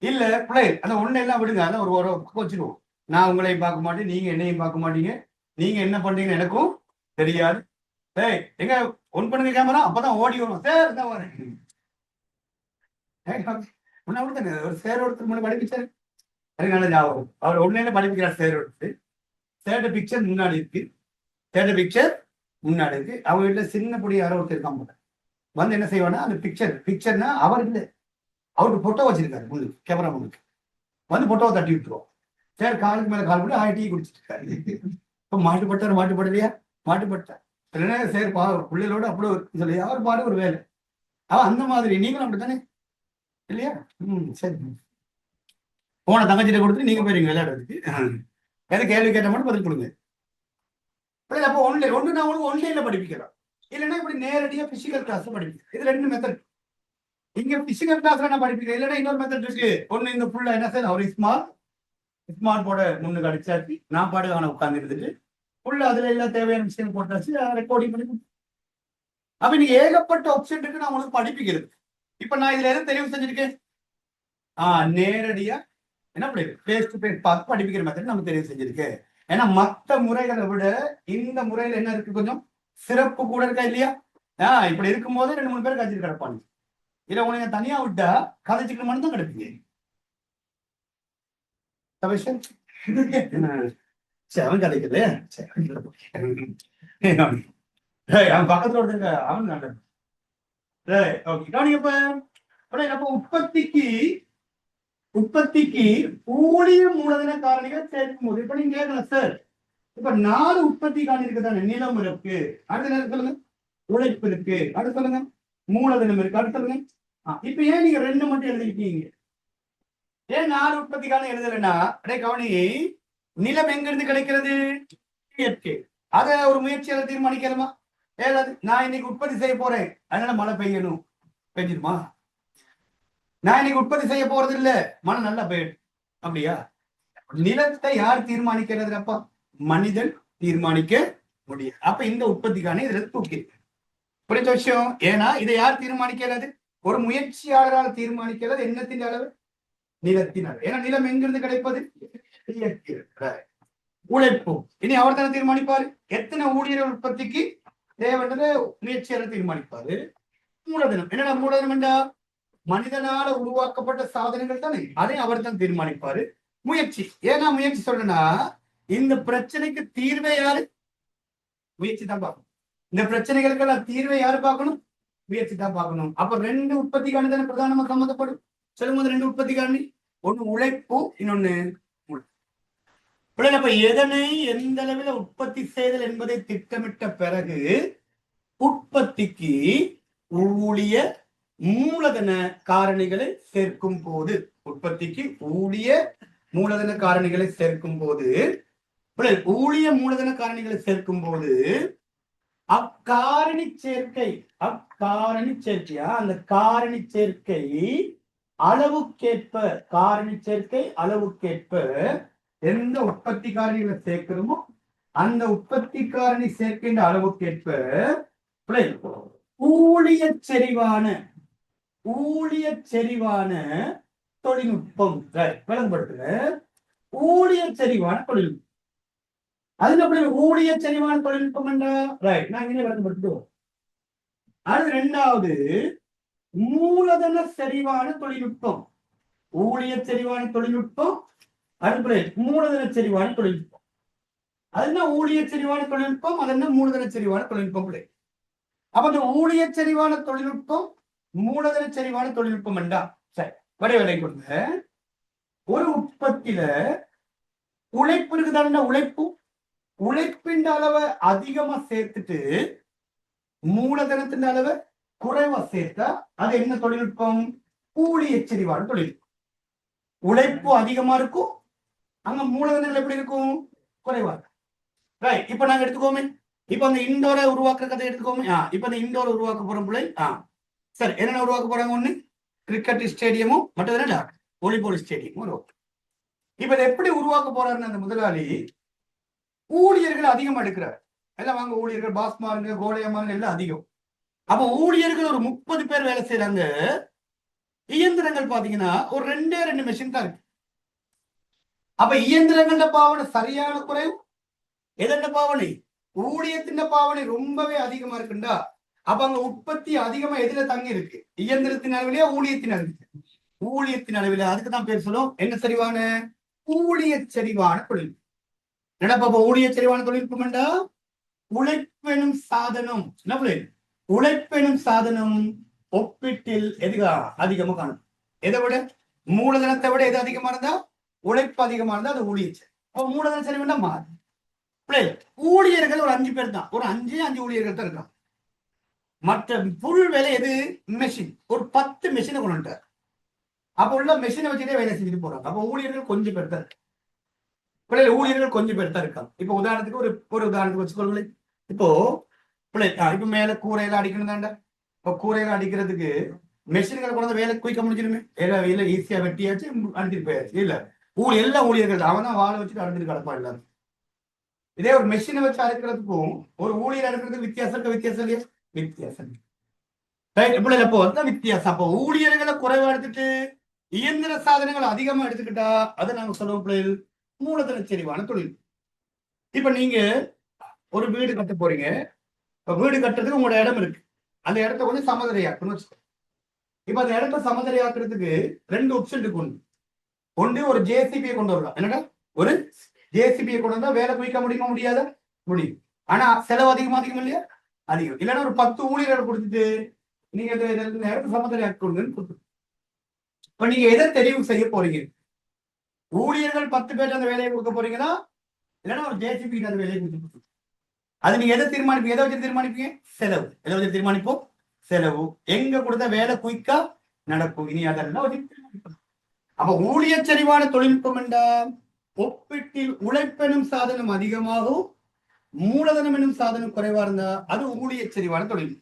இல்ல பிள்ளை அந்த ஒன்லைன்லாம் விடுங்க, அதான் ஒரு பக்கம் வச்சுருவோம். நான் உங்களையும் பார்க்க மாட்டேன், நீங்க என்னையும் பார்க்க மாட்டீங்க. நீங்க என்ன பண்றீங்கன்னு எனக்கும் தெரியாது. டேய் எங்க ஒன் பண்ணுங்க கேமரா, அப்பதான் ஓடி வரும். சார் தான் வரேன். அப்படித்தானே ஒரு சேர் ஒருத்தர் முன்னாடி படிப்பிச்சாரு. எனக்கு நல்ல ஞாபகம். அவர் ஒன்னையில படிப்பிக்கிறார் சேர் ஒருத்தர். சேட்ட பிக்சர் முன்னாடி இருக்கு. சேட்ட பிக்சர் முன்னாடி இருக்கு. அவங்க வீட்டுல சின்ன பொடி யாரோ ஒருத்தர் இருக்காம வந்து என்ன செய்வானா, அந்த பிக்சர்னா அவர் இல்லை, அவருக்கு பொட்டோ வச்சிருக்காரு முன்னுக்கு, கேமரா முன்னுக்கு வந்து பொட்டோவை தட்டி விட்டுருவோம். சரி காலுக்கு மேல கால் போட்டு டீ குடிச்சிட்டு இருக்காரு. இப்ப மாட்டுப்படலையா, மாட்டுப்பட்டார். சரி பிள்ளைகளோட அப்படி சொல்லி அவர் பாடு ஒரு வேலை. அந்த மாதிரி நீங்களும் அப்படித்தானே இல்லையா? சரி, போன தங்கச்சிட்ட கொடுத்துட்டு நீங்க போயிருங்க விளையாடுறதுக்கு. எதை கேள்வி கேட்ட மட்டும் பதில் கொடுங்க. அப்போ ஒன்று நான் உங்களுக்கு ஒன்லைன்ல படிப்பிக்கிறோம், இல்லைன்னா இப்படி நேரடியா பிசிக்கல் கிளாஸ் படிப்பிக்கிறேன். இது ரெண்டு மெத்தட். இங்க பிசிக்கல் கிளாஸ்ல நான் படிப்பிக்கிறேன், இல்லைன்னா இன்னொரு மெத்தட் இருக்கு. ஒண்ணு இந்த ஃபுல்லா என்ன சார், ஒரு ஸ்மார்ட் போர்டை முன்னுக்கு அடிச்சாச்சு, நான் பாடுவான உட்கார்ந்து இருந்துட்டு ஃபுல்லா அதுல எல்லாம் தேவையான விஷயம் போட்டாச்சு, ரெக்கார்டிங் பண்ணி. அப்ப நீங்க ஏகப்பட்ட ஆப்ஷன் இருக்கு நான் உங்களுக்கு படிப்பிக்கிறது. இப்ப நான் இதுல எதை தெரிவு செஞ்சிருக்கேன், நேரடியா என்ன படிப்பு பேஸ் டு பேஸ் பார்த்து படிப்பிக்கிற மெத்தட் நம்ம தெரிவு செஞ்சிருக்கேன். ஏன்னா மற்ற முறைகளை விட இந்த முறையில என்ன இருக்கு, கொஞ்சம் சிறப்பு கூட இருக்கா இல்லையா? இப்படி இருக்கும் போது 2-3 பேர் கதைச்சிட்டு கிடப்பாங்க. இல்ல உனக்கு தனியா விட்டா கதைச்சிட்டு மட்டும் தான் கிடப்பீங்க. அவன் கதைக்கல, அவன் பக்கத்துல ஒருத்தங்க அவன் நல்ல உற்பத்திக்கு ஊழிய மூலதன காரணிகள் சேர்க்கும் போது இப்ப நீங்க கேட்கலாம் சார், இப்ப 4 உற்பத்தி காரணி இருக்குதானே, நிலம் இருக்கு, அடுத்த நேரம் சொல்லுங்க, உழைப்பு இருக்கு, அடுத்து சொல்லுங்க, மூலதனம் இருக்கு, அடுத்து சொல்லுங்க. இப்ப ஏன் நீங்க 2 மட்டும் எழுதிருக்கீங்க, ஏன் 4 உற்பத்தி காரணம் எழுதலைன்னா, அடே கவனி, நிலம் எங்க இருந்து கிடைக்கிறது, இயற்கை. அதை ஒரு முயற்சியால தீர்மானிக்கலாமா? ஏதாவது நான் இன்னைக்கு உற்பத்தி செய்ய போறேன், அதனால மழை பெய்யணும், பெஞ்சிருமா? நான் இன்னைக்கு உற்பத்தி செய்ய போறது இல்ல, மழை நல்லா பெய்யும், அப்படியா? நிலத்தை யார் தீர்மானிக்கிறது? அப்பா மனிதன் தீர்மானிக்க முடியும். அப்ப இந்த உற்பத்திக்கான இதுல தூக்கி புரிஞ்ச விஷயம். ஏன்னா இதை யார் தீர்மானிக்கிறது? ஒரு முயற்சியாளரால் தீர்மானிக்கிறது. எண்ணத்தின் அளவு, நிலத்தின் அளவு. ஏன்னா நிலம் எங்கிருந்து கிடைப்பது, உழைப்பு. இனி அவர் தானே தீர்மானிப்பாரு எத்தனை ஊழியர்கள் உற்பத்திக்கு தேவைன்றதை முயற்சியாளர் தீர்மானிப்பாரு. மூலதனம் என்னடா, மூலதனம் என்றா மனிதனால உருவாக்கப்பட்ட சாதனங்கள் தானே, அதை அவர் தான் தீர்மானிப்பாரு. முயற்சி, ஏன்னா முயற்சி சொல்றேன்னா இந்த பிரச்சனைக்கு தீர்வை யாரு, முயற்சி தான் பார்க்கணும். இந்த பிரச்சனைகளுக்கு தீர்வை யாரு பார்க்கணும், முயற்சி தான் பார்க்கணும். அப்ப 2 உற்பத்தி காரணி தானே பிரதானமா சம்மந்தப்படும். சொல்லும் போது 2 உற்பத்தி காரணி, ஒண்ணு உழைப்பு, இன்னொன்னு அப்ப எதனை எந்த அளவில் உற்பத்தி செய்தல் என்பதை திட்டமிட்ட பிறகு உற்பத்திக்கு ஊழிய மூலதன காரணிகளை சேர்க்கும் போது, உற்பத்திக்கு ஊழிய மூலதன காரணிகளை சேர்க்கும் போது, ஊழிய மூலதன காரணிகளை சேர்க்கும் போது அக்காரணி சேர்க்கையா, அந்த காரணி சேர்க்கை அளவுக்கேற்ப, காரணி சேர்க்கை அளவுக்கேற்ப எந்த உற்பத்தி காரணிகளை சேர்க்கிறோமோ அந்த உற்பத்தி காரணி சேர்க்கின்ற அளவுக்கேற்ப ஊழிய செறிவான தொழில்நுட்பம் விளங்கப்படுத்துங்க. ஊழிய செறிவான தொழில்நுட்பம், அதுக்கு ஊழிய செறிவான தொழில்நுட்பம் என்றா நான் இங்கே விளங்கப்படுத்துவோம். அது 2வது மூலதன செறிவான தொழில்நுட்பம். ஊழிய செறிவான தொழில்நுட்பம், அடுத்து மூலதன செறிவான தொழில்நுட்பம். அது என்ன ஊழிய செறிவான தொழில்நுட்பம், அது என்ன மூலதன செறிவான தொழில்நுட்பம். அப்ப அந்த ஊழிய செறிவான தொழில்நுட்பம், மூலதன செறிவான தொழில்நுட்பம் என்றா சரி வரைவேலை கொடுங்க. ஒரு உற்பத்தியில உழைப்பு இருக்குதான, உழைப்பின் அளவை அதிகமா சேர்த்துட்டு மூலதனத்தின் அளவை குறைவா சேர்த்தா அது என்ன தொழில்நுட்பம், ஊழிய செறிவான தொழில்நுட்பம். உழைப்பு அதிகமா இருக்கும், அங்க மூலதனங்கள் எப்படி இருக்கும், குறைவா இருக்கும். இப்ப நாங்க எடுத்துக்கோமே, இப்ப அந்த இண்டோரை உருவாக்குற கதை எடுத்துக்கோமே. இப்ப அந்த இண்டோரை உருவாக்க போறோம் பிள்ளை. சரி, என்னென்ன உருவாக்க போறாங்க, ஒண்ணு கிரிக்கெட் ஸ்டேடியமும், மற்றது என்ன வாலிபால் ஸ்டேடியமும் உருவாக்கும். இப்ப இதை எப்படி உருவாக்க போறாருன்னு அந்த முதலாளி ஊழியர்கள் அதிகமா எடுக்கிறார். எல்லாம் வாங்க ஊழியர்கள், பாஸ்மாருங்க, கோலையமாருங்க எல்லாம் அதிகம். அப்ப ஊழியர்கள் ஒரு 30 பேர் வேலை செய்யறாங்க. இயந்திரங்கள் பாத்தீங்கன்னா ஒரு 2 மெஷின் தான் இருக்கு. அப்ப இயந்திரங்கள பாவனை சரியான குறைவு, எதென்ன பாவனை, ஊழியத்தின் பாவனை ரொம்பவே அதிகமா இருக்குண்டா அப்ப அங்க உற்பத்தி அதிகமா எதுல தங்கி இருக்கு? இயந்திரத்தின் அளவிலேயே ஊழியத்தின் அளவில். ஊழியத்தின் அளவில் அதுக்குதான் பேர் சொல்லும் என்ன சரிவான ஊழிய செறிவான தொழில். நடப்ப ஊழிய செறிவான தொழில்நுட்பம் என்றா உழைப்பெனும் சாதனம். என்ன உழைப்பெனும் சாதனம் ஒப்பீட்டில் எதுகா அதிகமா காணும். எதை விட மூலதனத்தை விட எது அதிகமா இருந்தா உழைப்பு அதிகமா இருந்தா அது ஊழிய செறிவு. அப்ப மூலதன செறிவுன்னா மாறு. ஊழியர்கள் ஒரு 5 பேர் தான், ஒரு 5 ஊழியர்கள் தான் இருக்காங்க. மற்ற புல் வேலை எது? மெஷின். ஒரு 10 மெஷினை கொண்டு வந்துட்டார். அப்ப உள்ள மெஷினை வச்சுட்டே வேலை செஞ்சுட்டு போறாங்க. அப்ப ஊழியர்கள் கொஞ்சம் பேர் தான் இருக்கு. ஊழியர்கள் கொஞ்சம் பேர் தான் இருக்காங்க. இப்ப உதாரணத்துக்கு ஒரு உதாரணத்துக்கு வச்சுக்கொள்ளுங்களேன். இப்போ இப்ப மேல கூரையில அடிக்கணும் தாண்டா. இப்ப கூரையில அடிக்கிறதுக்கு மெஷின்களை கொண்டு வேலை குயிக்க முடிஞ்சிருமே. இல்ல ஈஸியா வெட்டியாச்சு அடிச்சிட்டு போயாச்சு. இல்ல எல்லா ஊழியர்கள் அவன் தான் வாழை வச்சுட்டு அடிச்சிட்டு கிடப்பான் எல்லாரும். இதே ஒரு மெஷினை வச்சு அறுக்கிறதுக்கும் ஒரு ஊழியர் அறுக்கிறதுக்கு வித்தியாசம் இல்லையா? வித்தியாசம். வித்தியாசம். அப்போ ஊழியர்களை குறைவா எடுத்துட்டு இயந்திர சாதனங்கள் அதிகமா எடுத்துக்கிட்டா அதை நாங்க சொல்லுவோம் பிள்ளைகள் மூலதன செறிவான தொழில். இப்ப நீங்க ஒரு வீடு கட்ட போறீங்க. இப்ப வீடு கட்டுறதுக்கு உங்களோட இடம் இருக்கு. அந்த இடத்த கொஞ்சம் சமதரையாக்கணும் வச்சுக்கோ. இப்ப அந்த இடத்த சமதரையாக்குறதுக்கு 2 ஆப்ஷன் இருக்கு. ஒன்று ஒரு ஜேசிபியை கொண்டு வரலாம். என்னடா ஒரு ஜேசிபியை கொண்டு வந்தா வேலை குயிக்க முடியாத முடியும். ஆனா செலவு அதிகம் இல்லையா? அதிகம். இல்லைன்னா ஒரு 10 ஊழியர்கள் கொடுத்துட்டு நீங்க இடத்த சமதரையாக்கி கொடுங்கன்னு. இப்ப நீங்க எதை தெரிவு செய்ய போறீங்க? ஊழியர்கள் 10 பேர் அந்த வேலையை கொடுக்க போறீங்கன்னா இல்லைன்னா ஒரு ஜேசிபி அந்த வேலையை கொடுத்து அது நீங்க எதை தீர்மானிப்பீங்க? எதை வச்சு தீர்மானிப்பீங்க? செலவு. எதை வச்சு தீர்மானிப்போம்? செலவு. எங்க கொடுத்த வேலை குயிக்கா நடக்கும். இனி அதெல்லாம் அப்ப ஊழிய செறிவான தொழில்நுட்பம் என்றால் ஒப்பீட்டில் உழைப்பெனும் சாதனம் அதிகமாகவும் மூலதனம் எனும் சாதனம் குறைவா இருந்தா அது ஊழிய செறிவான தொழில்.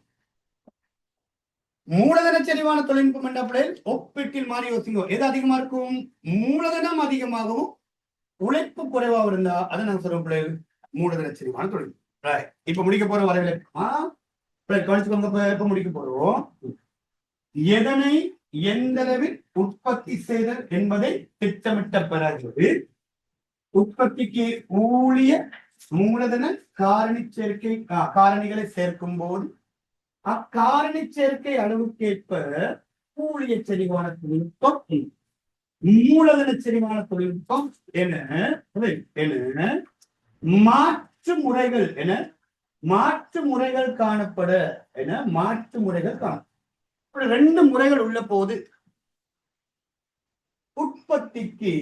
மூலதன செறிவான தொழில்நுட்பம் என்ற ஒப்பீட்டில் மாறி யோசிங்க. எது அதிகமா இருக்கும்? மூலதனம் அதிகமாகவும் உழைப்பு குறைவா இருந்தா அதை நாங்க சொல்ற பிள்ளைகள் மூலதன செறிவான தொழில். இப்ப முடிக்க போற வரவில்லை இப்ப முடிக்க போறோம். எதனை எந்த அளவில் உற்பத்தி செய்தல் என்பதை திட்டமிட்ட பிறகு உற்பத்திக்கு ஊழிய மூலதன காரணிகளை சேர்க்கும் போது அக்காரணி சேர்க்கை அளவுக்கேற்ப ஊழிய செறிவான தொழில்நுட்பம் மூலதன செறிவான தொழில்நுட்பம் என மாற்று முறைகள் காணப்பட என மாற்று முறைகள் காணும். 2 முறைகள் உள்ள போது உற்பத்திக்கு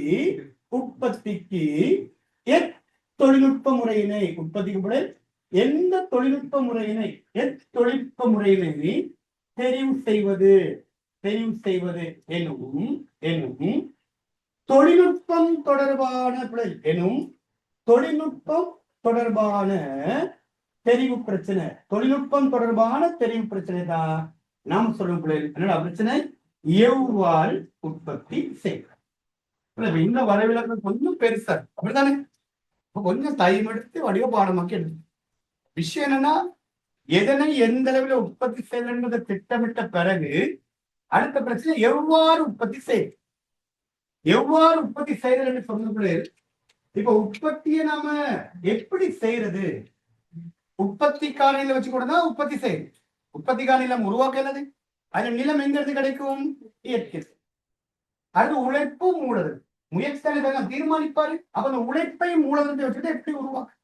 தொழில்நுட்ப முறையினை உற்பத்திக்கு எந்த தொழில்நுட்ப முறையினை தெரிவு செய்வது எனும் தொழில்நுட்பம் தொடர்பான தெரிவு பிரச்சனை. தொழில்நுட்பம் தொடர்பான தெரிவு பிரச்சனை தான் நாம் சொல்லும் பிள்ளைகள். என்னடா பிரச்சனை? எவ்வாறு உற்பத்தி செய்வது. இந்த வரவிலக்கம் கொஞ்சம் பெருசா அப்படித்தானே? கொஞ்சம் டைம் எடுத்து வடிவ பாடமாக்கி எடுத்து விஷயம் என்னன்னா எதனை எந்த அளவில் உற்பத்தி செய்வது திட்டமிட்ட பிறகு அடுத்த பிரச்சனை எவ்வாறு உற்பத்தி செய்யறது சொன்ன. இப்ப உற்பத்தியை நாம எப்படி செய்யறது? உற்பத்தி காரணியில வச்சு கூட தான் உற்பத்தி செய்யுது. உற்பத்தி காரணியில உருவாக்குறது. அது நிலம் எங்கிறது கிடைக்கும்? இயற்கை. அது உழைப்பு மூலதனம். முயற்சி தீர்மானிப்பாரு. அப்ப அந்த உழைப்பை மூலதனத்தை வச்சுட்டு எப்படி உருவாக்கு?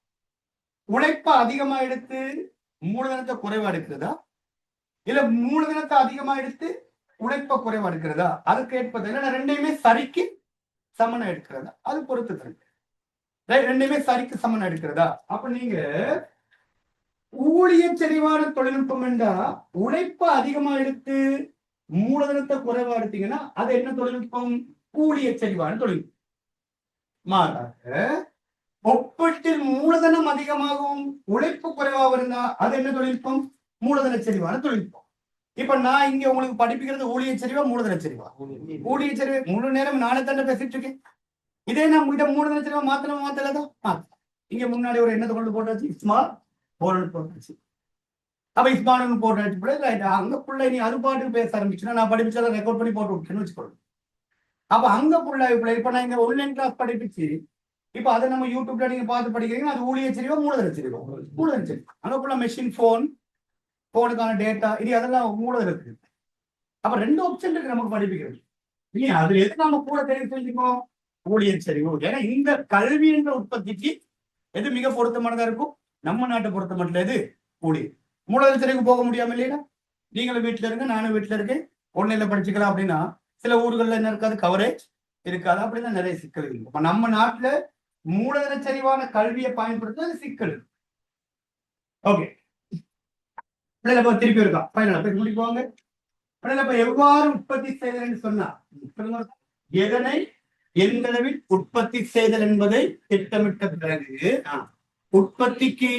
உழைப்பை அதிகமா எடுத்து மூலதனத்தை குறைவா எடுக்கிறதா இல்ல மூலதனத்தை அதிகமா எடுத்து உழைப்ப குறைவா எடுக்கிறதா? அதுக்கு ஏற்பது ரெண்டையுமே சரிக்கு சமனம் எடுக்கிறதா? அது பொறுத்து தருங்க. ரெண்டுமே சரிக்கு சமனம் எடுக்கிறதா? அப்ப நீங்க ஊழிய செறிவான தொழில்நுட்பம் என்றா உழைப்ப அதிகமா எடுத்து மூலதனத்தை குறைவா எடுத்தீங்கன்னா அது என்ன தொழில்நுட்பம்? ஊழிய செறிவான தொழில்நுட்பம். மாறாக ஒப்பீட்டில் மூலதனம் அதிகமாகவும் உழைப்பு குறைவாக இருந்தா அது என்ன தொழில்நுட்பம்? மூலதன செறிவான தொழில்நுட்பம். இப்ப நான் இங்க உங்களுக்கு படிப்புகிறது ஊழிய செறிவா மூலதன செறிவா? ஊழிய செறிவு. முழு நேரம் நானே தானே பேசிட்டு இருக்கேன். இதே நான் உங்ககிட்ட மூலதன செறிவா மாத்தலதான். இங்க முன்னாடி ஒரு என்னத்தை கொண்டு போட்டாச்சு? ஸ்மால் போட்டாச்சு. அப்ப இஸ்மானு போட்டாச்சு பிள்ளை அங்க பிள்ளை நீ அது பாட்டுக்கு பேச ஆரம்பிச்சுன்னா நான் படிப்பிச்சதை ரெக்கார்ட் பண்ணி போட்டு விட்டுன்னு வச்சுக்கொள்ளு. அப்ப அங்க பிள்ளை இப்ப நான் இங்க ஆன்லைன் கிளாஸ் படிப்பிச்சு இப்ப அதை நம்ம யூடியூப்ல நீங்க பார்த்து படிக்கிறீங்கன்னா அது ஊழிய சரிவா மூலதன சரிவா மூலதன சரி அங்கக்குள்ள மெஷின் போனுக்கான டேட்டா இது அதெல்லாம் மூலதன இருக்கு. அப்ப 2 ஆப்ஷன் இருக்கு நமக்கு படிப்பிக்கிறது இல்லையா? அதுல எது நம்ம கூட தெரிவு செஞ்சுக்கோம் ஊழியர் சரிவு. ஏன்னா இந்த கல்வி என்ற உற்பத்திக்கு எது மிக பொருத்தமானதா இருக்கும்? நம்ம நாட்டை பொறுத்த மட்டும் எது ஊழியர். மூலதன சரிவுக்கு போக முடியாம இல்லையா? நீங்களும் வீட்டுல இருங்க, நானும் வீட்டுல இருக்கேன், ஒன்னையில படிச்சுக்கலாம் அப்படின்னா சில ஊர்கள்ல என்ன இருக்காது, கவரேஜ் இருக்காது. அப்படிதான் நிறைய சிக்கல் இருக்கு. இப்ப நம்ம நாட்டுல மூலதன சரிவான கல்வியை பயன்படுத்துறது சிக்கல். ஓகே, திருப்பி இருக்கா பையன் முடிக்குவாங்க. எவ்வாறு உற்பத்தி செய்தல் சொன்னா எதனை எந்த அளவில் உற்பத்தி செய்தல் என்பதை திட்டமிட்ட பிறகு உற்பத்திக்கு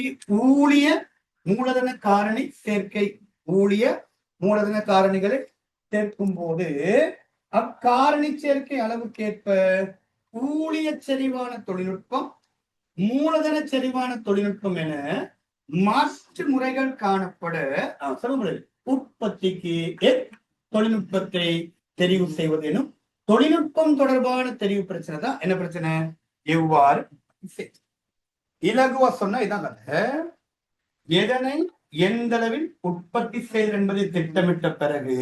ஊழிய மூலதன காரணி சேர்க்கை, ஊழிய மூலதன காரணிகளை சேர்க்கும் போது அக்காரணி சேர்க்கை அளவுக்கேற்ப ஊழிய செறிவான தொழில்நுட்பம் மூலதன செறிவான தொழில்நுட்பம் என மாற்று முறைகள் காணப்பட உற்பத்திக்கு தொழில்நுட்பத்தை தெரிவு செய்வது எனும் தொழில்நுட்பம் தொடர்பான தெரிவு பிரச்சனை தான். என்ன பிரச்சனை? எவ்வாறு இலகுவா சொன்னா இதான் கதை. எதனை எந்த அளவில் உற்பத்தி செய்தல் என்பதை திட்டமிட்ட பிறகு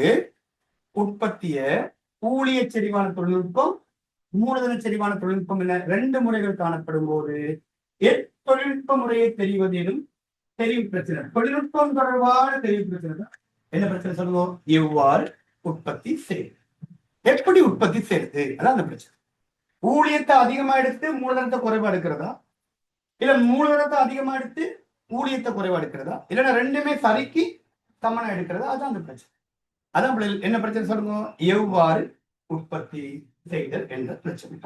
உற்பத்திய ஊழிய செறிவான தொழில்நுட்பம் மூலதன செறிவான தொழில்நுட்பம் என 2 முறைகள் காணப்படும் போது தொழில்நுட்ப முறையை தெரிவது எனும் தெரிவு பிரச்சனை. தொழில்நுட்பம் தொடர்பான தெரிவு பிரச்சனை தான். என்ன பிரச்சனை சொல்லுவோம்? எவ்வாறு உற்பத்தி செய்யுது, எப்படி உற்பத்தி செய்யுது, அதான் அந்த பிரச்சனை. ஊழியத்தை அதிகமா எடுத்து மூலதனத்தை குறைவா எடுக்கிறதா, இல்ல மூலதனத்தை அதிகமா எடுத்து ஊழியத்தை குறைவா எடுக்கிறதா, இல்லைன்னா ரெண்டுமே சரிக்கு சமனா எடுக்கிறதா, அதான் அந்த பிரச்சனை. அதான் என்ன பிரச்சனை சொல்லுங்க? எவ்வாறு உற்பத்தி செய்தல் என்ற பிரச்சனை.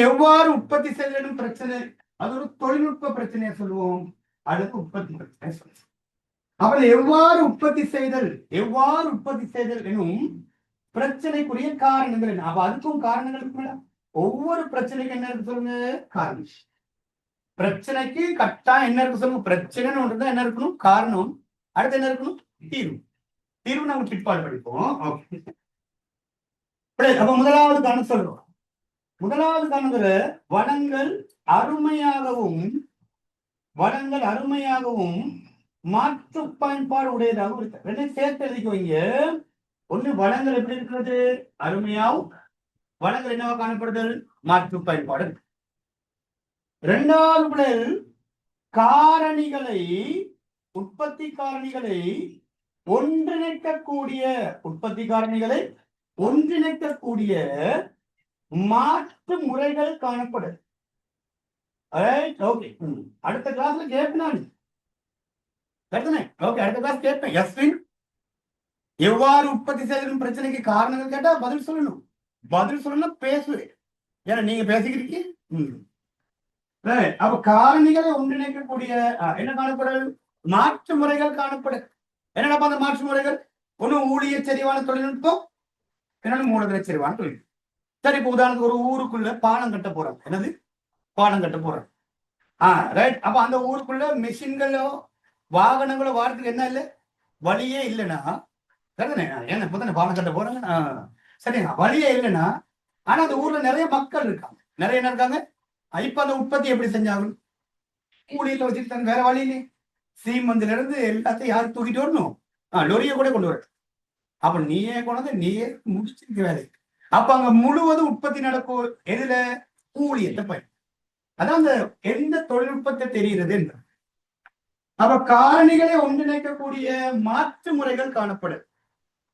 எவ்வாறு உற்பத்தி செய்தல் பிரச்சனை அது ஒரு தொழில்நுட்ப பிரச்சனையை சொல்லுவோம், அடுத்து உற்பத்தி பிரச்சனை சொல்லுவோம். அவள் எவ்வாறு உற்பத்தி செய்தல் எனும் பிரச்சனைக்குரிய காரணங்கள் என்ன? அப்ப அதுக்கும் காரணங்கள் இருக்குல்ல. ஒவ்வொரு பிரச்சனைக்கு என்ன இருக்கு சொல்லுங்க? காரணம். பிரச்சனைக்கு கட்டாயம் என்ன இருக்கு சொல்லுங்க? பிரச்சனைன்னு ஒன்று தான் என்ன இருக்கணும்? காரணம். அடுத்து என்ன இருக்கணும்? தீர்வு. தீர்வு நம்ம பிற்பாடு படிப்போம். அப்ப முதலாவது காரணம் சொல்றோம். முதலாவது காரணத்துல வளங்கள் அருமையாகவும் மாற்று பயன்பாடு உடையதாக இருக்கு. 2 சேர்த்து எழுதிக்குவீங்க. ஒண்ணு வளங்கள் எப்படி இருக்கிறது? அருமையாவும், வளங்கள் என்னவா காணப்படுதல்? மாற்று பயன்பாடு. 2வது காரணிகளை உற்பத்தி காரணிகளை ஒன்றிணைக்கக்கூடிய மாற்று முறைகள் காணப்படும். அடுத்த கிளாஸ்ல கேட்பேன். அடுத்த கிளாஸ் கேட்பேன். எவ்வாறு உற்பத்தி செய்யணும் பிரச்சனைக்கு காரணங்கள் கேட்டா பதில் சொல்லணும் பேசுவேன். ஏன்னா நீங்க பேசிக்கிறீங்க. அப்ப காரணிகளை ஒன்றிணைக்கக்கூடிய என்ன காணப்படும்? மாற்று முறைகள் காணப்படும். என்னடா அந்த மாற்று முறைகள்? ஒண்ணு ஊழிய செறிவான தொழில்நுட்பம், என்னன்னு மூலதன செறிவான தொழில்நுட்பம். சரி, இப்ப உதாரணத்துக்கு ஒரு ஊருக்குள்ள பாலம் கட்ட போறாங்க. என்னது? பாலம் கட்ட போறாங்க. ரைட். அப்ப அந்த ஊருக்குள்ள மெஷின்களோ வாகனங்களோ வாரத்துக்கு என்ன இல்லை, வழியே இல்லைன்னா ஏன்னா இப்பதானே பாலம் கட்ட போறாங்க. சரிங்க, வழியே இல்லைன்னா ஆனா அந்த ஊர்ல நிறைய மக்கள் இருக்காங்க, நிறைய என்ன இருக்காங்க. இப்ப அந்த உற்பத்தி எப்படி செஞ்சாங்க? கூலியில வச்சுட்டு வேற வழியிலே சீமந்தில இருந்து எல்லாத்தையும் யாரும் தூக்கிட்டு வரணும்? லொரியை கூட கொண்டு வர. அப்ப நீயே நீயே முடிச்சிருக்க வேலை. அப்ப அங்க முழுவதும் உற்பத்தி நடக்கும் எதுல? ஊழியத்தை பயன். அதான் அந்த எந்த தொழில்நுட்பத்தை தெரிகிறது என்ற. அப்ப காரணிகளை ஒன்றிணைக்கக்கூடிய மாற்று முறைகள் காணப்படும்.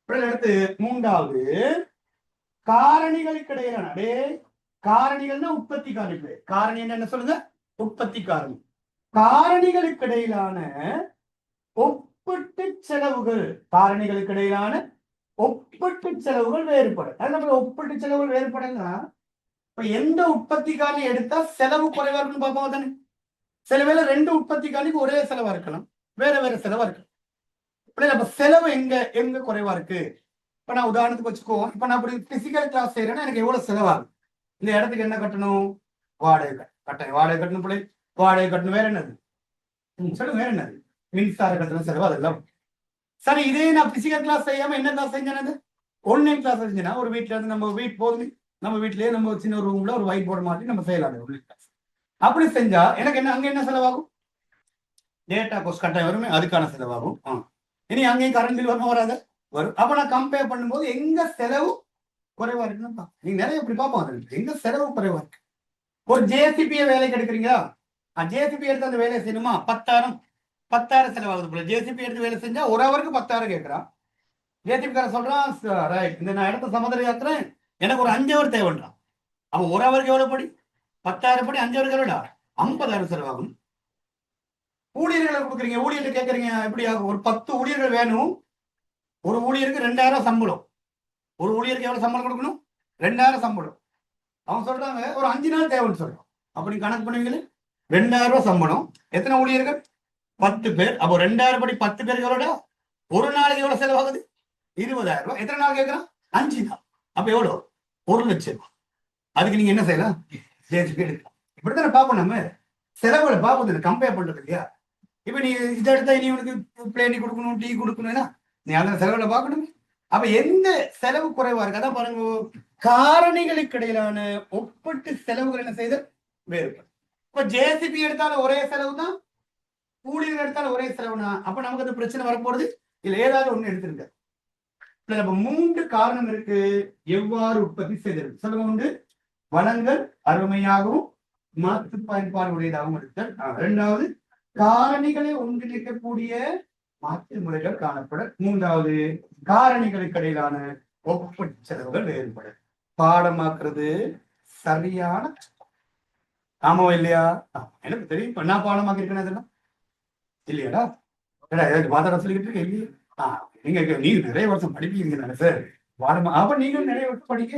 அடுத்து 3வது காரணிகளுக்கு இடையிலான காரணிகள்னா உற்பத்தி காரணிகள். காரணி என்ன சொல்லுங்க? உற்பத்தி காரணி. காரணிகளுக்கு இடையிலான ஒப்பீட்டு செலவுகள். காரணிகளுக்கு இடையிலான ஒப்பீட்டு செலவுகள் வேறுபடும். அதனால ஒப்பீட்டு செலவுகள் வேறுபடுங்க. இப்ப எந்த உற்பத்தி காரணி எடுத்தா செலவு குறைவா இருக்குன்னு பார்ப்போம் தானே. சில வேளை 2 உற்பத்தி காரணிக்கு ஒரே செலவா இருக்கலாம், வேற செலவா இருக்கு. அப்ப செலவு எங்க குறைவா இருக்கு? இப்ப நான் உதாரணத்துக்கு வச்சுக்கோ, இப்ப நான் அப்படி பிசிக்கல் கிளாஸ் செய்யறேன்னா எனக்கு எவ்வளவு செலவாகும்? இந்த இடத்துக்கு என்ன கட்டணும்? வாடகை கட்டணும். பிள்ளை வாடகை கட்டணும். வேற என்னது சொல்லுங்க? வேற என்னது? மின்சார கட்டணம் செலவு, அதெல்லாம் சரி. இதே நான் பிசிக்கல் கிளாஸ் செய்யாம என்ன கிளாஸ் செஞ்சேன்? ஆன்லைன் கிளாஸ் செஞ்சேன்னா ஒரு வீட்டுல இருந்து நம்ம போதுமே நம்ம வீட்டிலேயே நம்ம சின்ன ரூம்ல ஒரு ஒயிட் போர்டு மாட்டி நம்ம செய்யலாம். அப்படி செஞ்சா எனக்கு என்ன அங்க என்ன செலவாகும்? டேட்டா கோஸ்ட் கட்டாயம் வருமே, அதுக்கான செலவாகும். இனி அங்கேயும் கரண்ட் பில் வரணும் வராது வரும். அப்ப நான் கம்பேர் பண்ணும்போது எங்க செலவு குறைவா இருக்குன்னு நீங்க நிறைய இப்படி பார்ப்போம். எங்க செலவு குறைவா இருக்கு. ஒரு ஜேசிபியை வேலைக்கு எடுக்கிறீங்களா? ஜேசிபி எடுத்து அந்த வேலையை செய்யணுமா? 10,000 செலவாகுது போல. ஜேசிபி எடுத்து வேலை செஞ்சா ஒரு ஹவருக்கு 10,000 கேட்கறான். ஜேசிபிக்கார சொல்றான், ரைட், இந்த நான் இடத்த சமதரையாக்குறேன், எனக்கு ஒரு 5 ஹவர் தேவைன்றான். அப்ப ஒரு ஹவருக்கு எவ்வளவு படி? 10,000 படி, 5 ஹவருக்கு எவ்வளோடா? 50,000 செலவாகும். ஊழியர்களை கொடுக்குறீங்க, ஊழியர்கிட்ட கேட்கறீங்க, எப்படி ஆகும்? ஒரு 10 ஊழியர்கள் வேணும். ஒரு ஊழியருக்கு 2,000 சம்பளம். ஒரு ஊழியருக்கு எவ்வளவு சம்பளம் கொடுக்கணும்? 2,000 சம்பளம். அவங்க சொல்றாங்க ஒரு 5 நாள் தேவைன்னு சொல்றோம். அப்ப நீங்க கணக்கு பண்ணுவீங்களே, 2,000 சம்பளம், எத்தனை ஊழியர்கள்? 10 பேர். அப்போ 2,000 படி 10 பேருக்கு எவ்வளோடா? ஒரு நாளைக்கு எவ்வளவு செலவாகுது? 20,000 ரூபாய். எத்தனை நாள் கேட்கறான்? 5 நாள். அப்ப எவ்வளவு? 1,00,000 ரூபாய். அதுக்கு நீங்க என்ன செய்யலாம்? இப்படித்தானே பார்ப்போம். நம்ம செலவுகளை பார்ப்போம், கம்பேர் பண்றது இல்லையா? இப்ப நீ இதை எடுத்தா இனி உனக்கு பிளேனி கொடுக்கணும், டீ கொடுக்கணும்னா நீ அந்த செலவுகளை பார்க்கணும். அப்ப எந்த செலவு குறைவா இருக்கு? அதான் பாருங்க, காரணிகளுக்கு இடையிலான ஒப்பிட்டு செலவுகள் என்ன செய்த வேறுபடும். இப்ப ஜேசிபி எடுத்தாலும் ஒரே செலவு தான், ஊழியர்கள் எடுத்தாலும் ஒரே செலவுனா அப்ப நமக்கு அந்த பிரச்சனை வரப்போறது இல்ல. ஏதாவது ஒண்ணு எடுத்துருங்க. அப்ப 3 காரணம் இருக்கு எவ்வாறு உற்பத்தி செய்தது. சொல்லுங்க. ஒன்று, வளங்கள் அருமையாகவும் மாற்று பயன்பாடு உடையதாகவும் இருத்தல். 2வது, காரணிகளை ஒன்றிணைக்கக்கூடிய மாற்று முறைகள் காணப்படும். 3வது, காரணிகளுக்கு இடையிலான ஒப்பீட்டு செலவுகள் வேறுபடும். பாடமாக்குறது சரியான ஆமாவா இல்லையா? எனக்கு தெரியும். இப்ப நான் பாடமாக்கி இருக்கேன் அதெல்லாம் இல்லையாடா? வாதாட சொல்லிக்கிட்டு இருக்க இல்லையா? நீங்க நீங்க நிறைய வருஷம் படிப்பீங்க சார். பாடமா அப்ப நீங்க நிறைய வருஷம் படிக்க,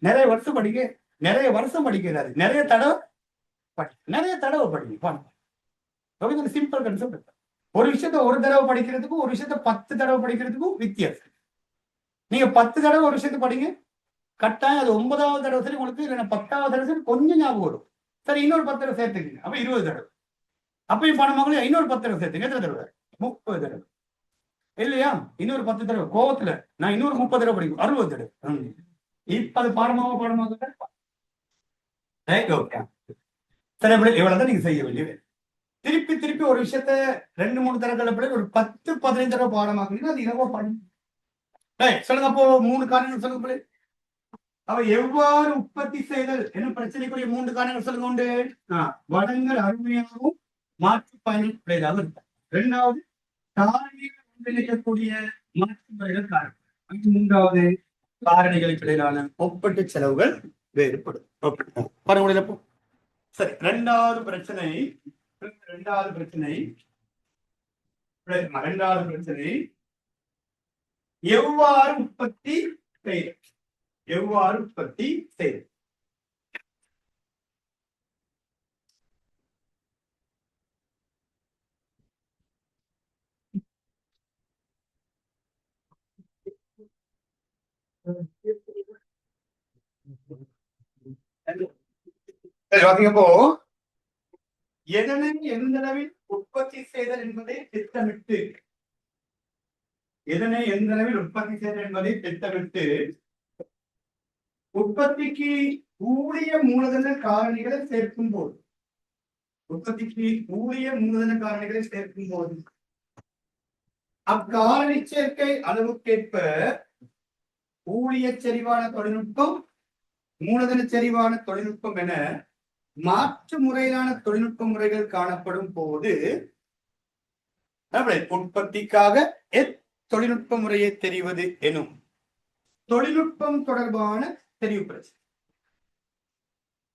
நிறைய வருஷம் படிக்க, நிறைய வருஷம் படிக்கிறாரு, நிறைய தடவை படிங்க. பாடம் சிம்பிள் கான்செப்ட். ஒரு விஷயத்த ஒரு தடவை படிக்கிறதுக்கும் ஒரு விஷயத்த 10 தடவை படிக்கிறதுக்கும் வித்தியாசம். நீங்க 10 தடவை ஒரு விஷயத்த படிங்க, கட்டாயம் அது 9வது தடவை சரி உங்களுக்கு, இல்லைன்னா 10வது தடவை சரி கொஞ்சம் ஞாபகம் வரும். சரி, இன்னொரு 10 தடவை சேர்த்துக்கீங்க, அப்ப 20 தடவை. அப்பயும் பணமாக இன்னொரு 10 தடவை சேர்த்துங்க, எத்தனை தடவை? 30 தடவை இல்லையா? இன்னொரு 10 தடவை கோவத்துல நான் இன்னொரு 30 தடவை படிக்கும், 60 தடவை. இப்ப அது பாடமாக சரி, இவ்வளவுதான் நீங்க செய்ய வேண்டியது. திருப்பி திருப்பி ஒரு விஷயத்த 2-3 தடவை ஒரு 10-15 தடவை பாடமாக்குனீங்கன்னா அது இரவா பாடம். சொல்லுங்க. அப்போ 3 காரணங்கள் சொல்லுங்க. அவ எவ்வாறு உற்பத்தி செய்தல் என்ன பிரச்சனைக்குரிய 3 காரணங்கள் சொல்லுங்க. உண்டு, வளங்கள் அருமையாகவும் மாற்று பயனுடையதாக இருக்கும். 2வது, காரணிகள் ஒன்றிணைக்கக்கூடிய மாற்று முறைகள் காரணம். 3வது, காரணிகளுக்கு இடையிலான ஒப்பீட்டு செலவுகள் வேறுபடும். சரி, 2வது பிரச்சனை எவ்வாறு உற்பத்தி செய்தல். பாத்தீங்கப்போ எதனை எந்த அளவில் உற்பத்தி செய்தல் என்பதை திட்டமிட்டு, உற்பத்திக்கு ஊழிய மூலதன காரணிகளை சேர்க்கும் போது அக்காரணி சேர்க்கை அளவுக்கேற்ப ஊழிய செறிவான தொழில்நுட்பம், மூலதன செறிவான தொழில்நுட்பம் என மாற்று முறையிலான தொழில்நுட்ப முறைகள் காணப்படும் போது உற்பத்திக்காக தொழில்நுட்ப முறையை தெரிவது எனும் தொழில்நுட்பம் தொடர்பான தெரிவு பிரச்சனை.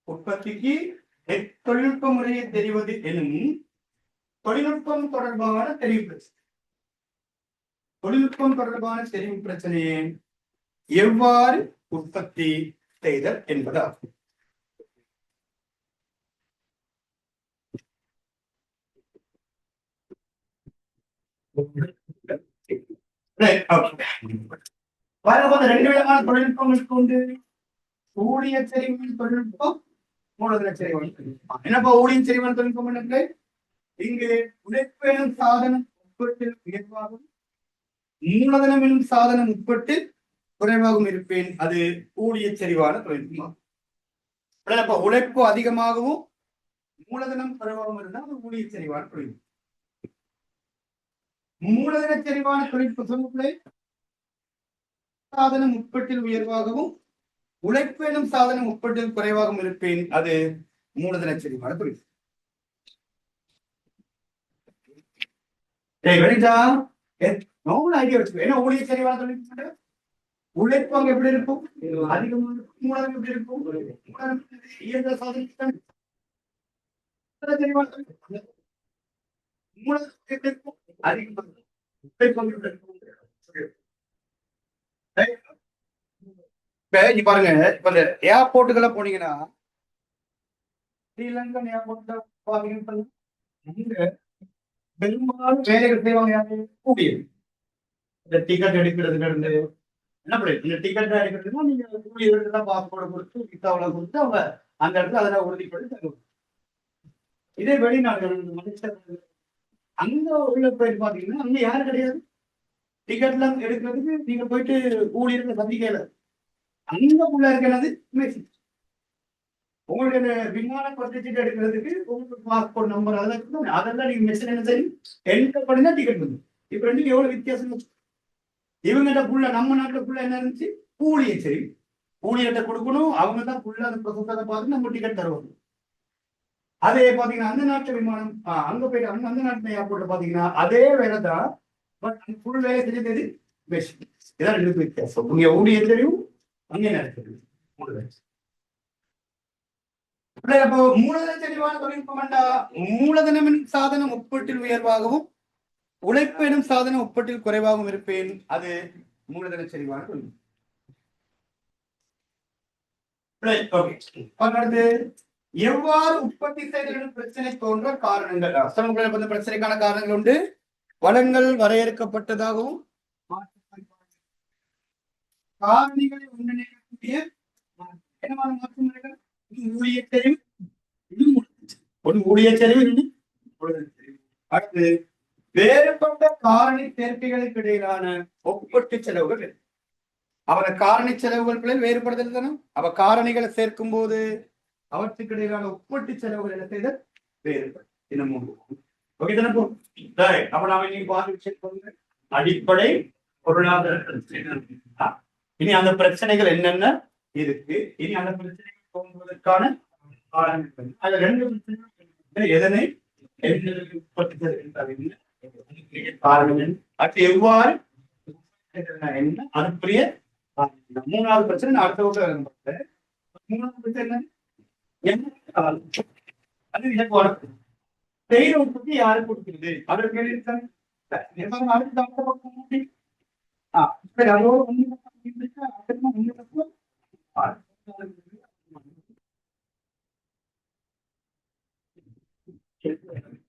உற்பத்திக்கு தொழில்நுட்ப முறையை தெரிவது எனும் தொழில்நுட்பம் தொடர்பான தெரிவு பிரச்சனையை எவ்வாறு உற்பத்தி செய்தல் என்பதாகும். ரெண்டு விதமான தொழில்நுட்பங்களுக்கு உண்டு. ஊழிய செறிவான தொழில்நுட்பம், மூலதன செறிவான தொழில்நுட்பம். என்னப்பா ஊழிய செறிவான தொழில்நுட்பம் என்று? இங்கு உழைப்பெனும் சாதனம் உட்பட்டு உயர்வாகும், மூலதனம் எனும் சாதனம் உட்பட்டு குறைவாகவும் இருப்பேன் அது ஊழிய செறிவான தொழில்நுட்பம். அப்ப உழைப்பு அதிகமாகவும் மூலதனம் குறைவாகவும் இருந்தால் அது ஊழிய செறிவான தொழில். மூலதன செறிவான தொழில்நுட்ப சொல்லுக்குள்ளே சாதனம் உட்பட்டில் உயர்வாகவும் உழைப்பு எனும் சாதனம் உட்பட்டில் குறைவாகவும் இருப்பேன் அது மூலதன செறிவான தொழில். ஐடியா வச்சுக்கோ. ஏன்னா ஊழிய செறிவான தொழில் உழைப்பு அங்க எப்படி இருக்கும்? அதிகமாக மூலதனம் எப்படி இருக்கும்? இயந்திர சாதனம் பாருங்க. இப்ப இந்த ஏர்போர்ட்டுகளை போனீங்கன்னா ஸ்ரீலங்கன் ஏர்போர்ட்ல பாத்தீங்கன்னா பெரும்பாலும் வேலைகள் செய்வாங்க. யாரு கூடியது இந்த டிக்கெட் எடுக்கிறதுல இருந்து என்ன பண்ணுறது, இந்த டிக்கெட் எடுக்கிறதுனா நீங்க கூடியவர்கள் தான் பாஸ்போர்ட் கொடுத்து விசாவை கொடுத்து அவங்க அந்த இடத்துல அதெல்லாம் உறுதிப்படி தருவாங்க. இதே வெளிநாடுகள் மனுஷர்கள் அங்க உள்ள போய் பாத்தீங்கன்னா அங்க யாரும் கிடையாது. டிக்கெட்ல எடுக்கிறதுக்கு நீங்க போயிட்டு ஊழியர்களை சந்திக்கல. அங்க உள்ள இருக்கிறது உங்களுக்கு விமான பத்திரிக்கை எடுக்கிறதுக்கு உங்களுக்கு பாஸ்போர்ட் நம்பர் அதெல்லாம் நீங்க மெசேஜ் என்ன சரி என்டர் பண்ணினா டிக்கெட் வந்து. இப்ப ரெண்டுக்கு எவ்வளவு வித்தியாசம். இவங்கிட்ட புள்ள நம்ம நாட்டுல புள்ள என்ன இருந்துச்சு, ஊழியர் சரி ஊழியர்கிட்ட கொடுக்கணும். அவங்க தான் புள்ள அந்த ப்ரொசஸரை பார்த்து நம்ம டிக்கெட் தருவாங்க. அதே பாத்தீங்கன்னா அந்த நாட்டு விமானம் அங்க போயிட்டு அந்த நாட்டு ஏர்போர்ட்ல பாத்தீங்கன்னா அதே வேலை தான். பட் ஃபுல் வேலை செஞ்சது பெஸ்ட். இதான் ரெண்டு வித்தியாசம். இங்க ஊழியர் தெரியும், அங்கே நடக்குது. அப்போ மூலதன தெளிவான தொழில்நுட்பம் என்றா மூலதனம் எனும் சாதனம் ஒப்பீட்டில் உயர்வாகவும் உழைப்பு எனும் சாதனம் ஒப்பீட்டில் குறைவாகவும் இருப்பேன் அது மூலதன தெளிவான தொழில்நுட்பம். அடுத்து எவ்வாறு உற்பத்தி செய்தல் பிரச்சனை தோன்ற காரணங்கள். பிரச்சனைக்கான காரணங்கள் உண்டு. வளங்கள் வரையறுக்கப்பட்டதாகவும் காரணிகளை ஒன்றிணைக்கக்கூடிய மாற்றங்கள் அடுத்து வேறுபட்ட காரணி சேர்க்கைகளுக்கு இடையிலான ஒப்பீட்டு செலவுகள். அவர காரணி செலவுகள் வேறுபடுதல் தானே. அவ காரணிகளை சேர்க்கும் போது அவற்றுக்கு இடையிலான ஒப்பீட்டு செலவுகள் என்ன செய்த வேறுபடும். அடிப்படை பொருளாதார பிரச்சனை. இனி அந்த பிரச்சனைகள் என்னென்ன இருக்கு, இனி அந்த பிரச்சனைகள் தோன்றுவதற்கான காரணங்கள் அது ரெண்டு பிரச்சனை. எதனை உற்பத்தி காரணம் அது எவ்வாறு என்ன அதுக்குரிய மூணாவது பிரச்சனை அடுத்த வகுப்புல. மூணாவது பிரச்சனை அது செய்த உற்பத்தி யாரு கொடுக்கிறது அதற்கு அதோட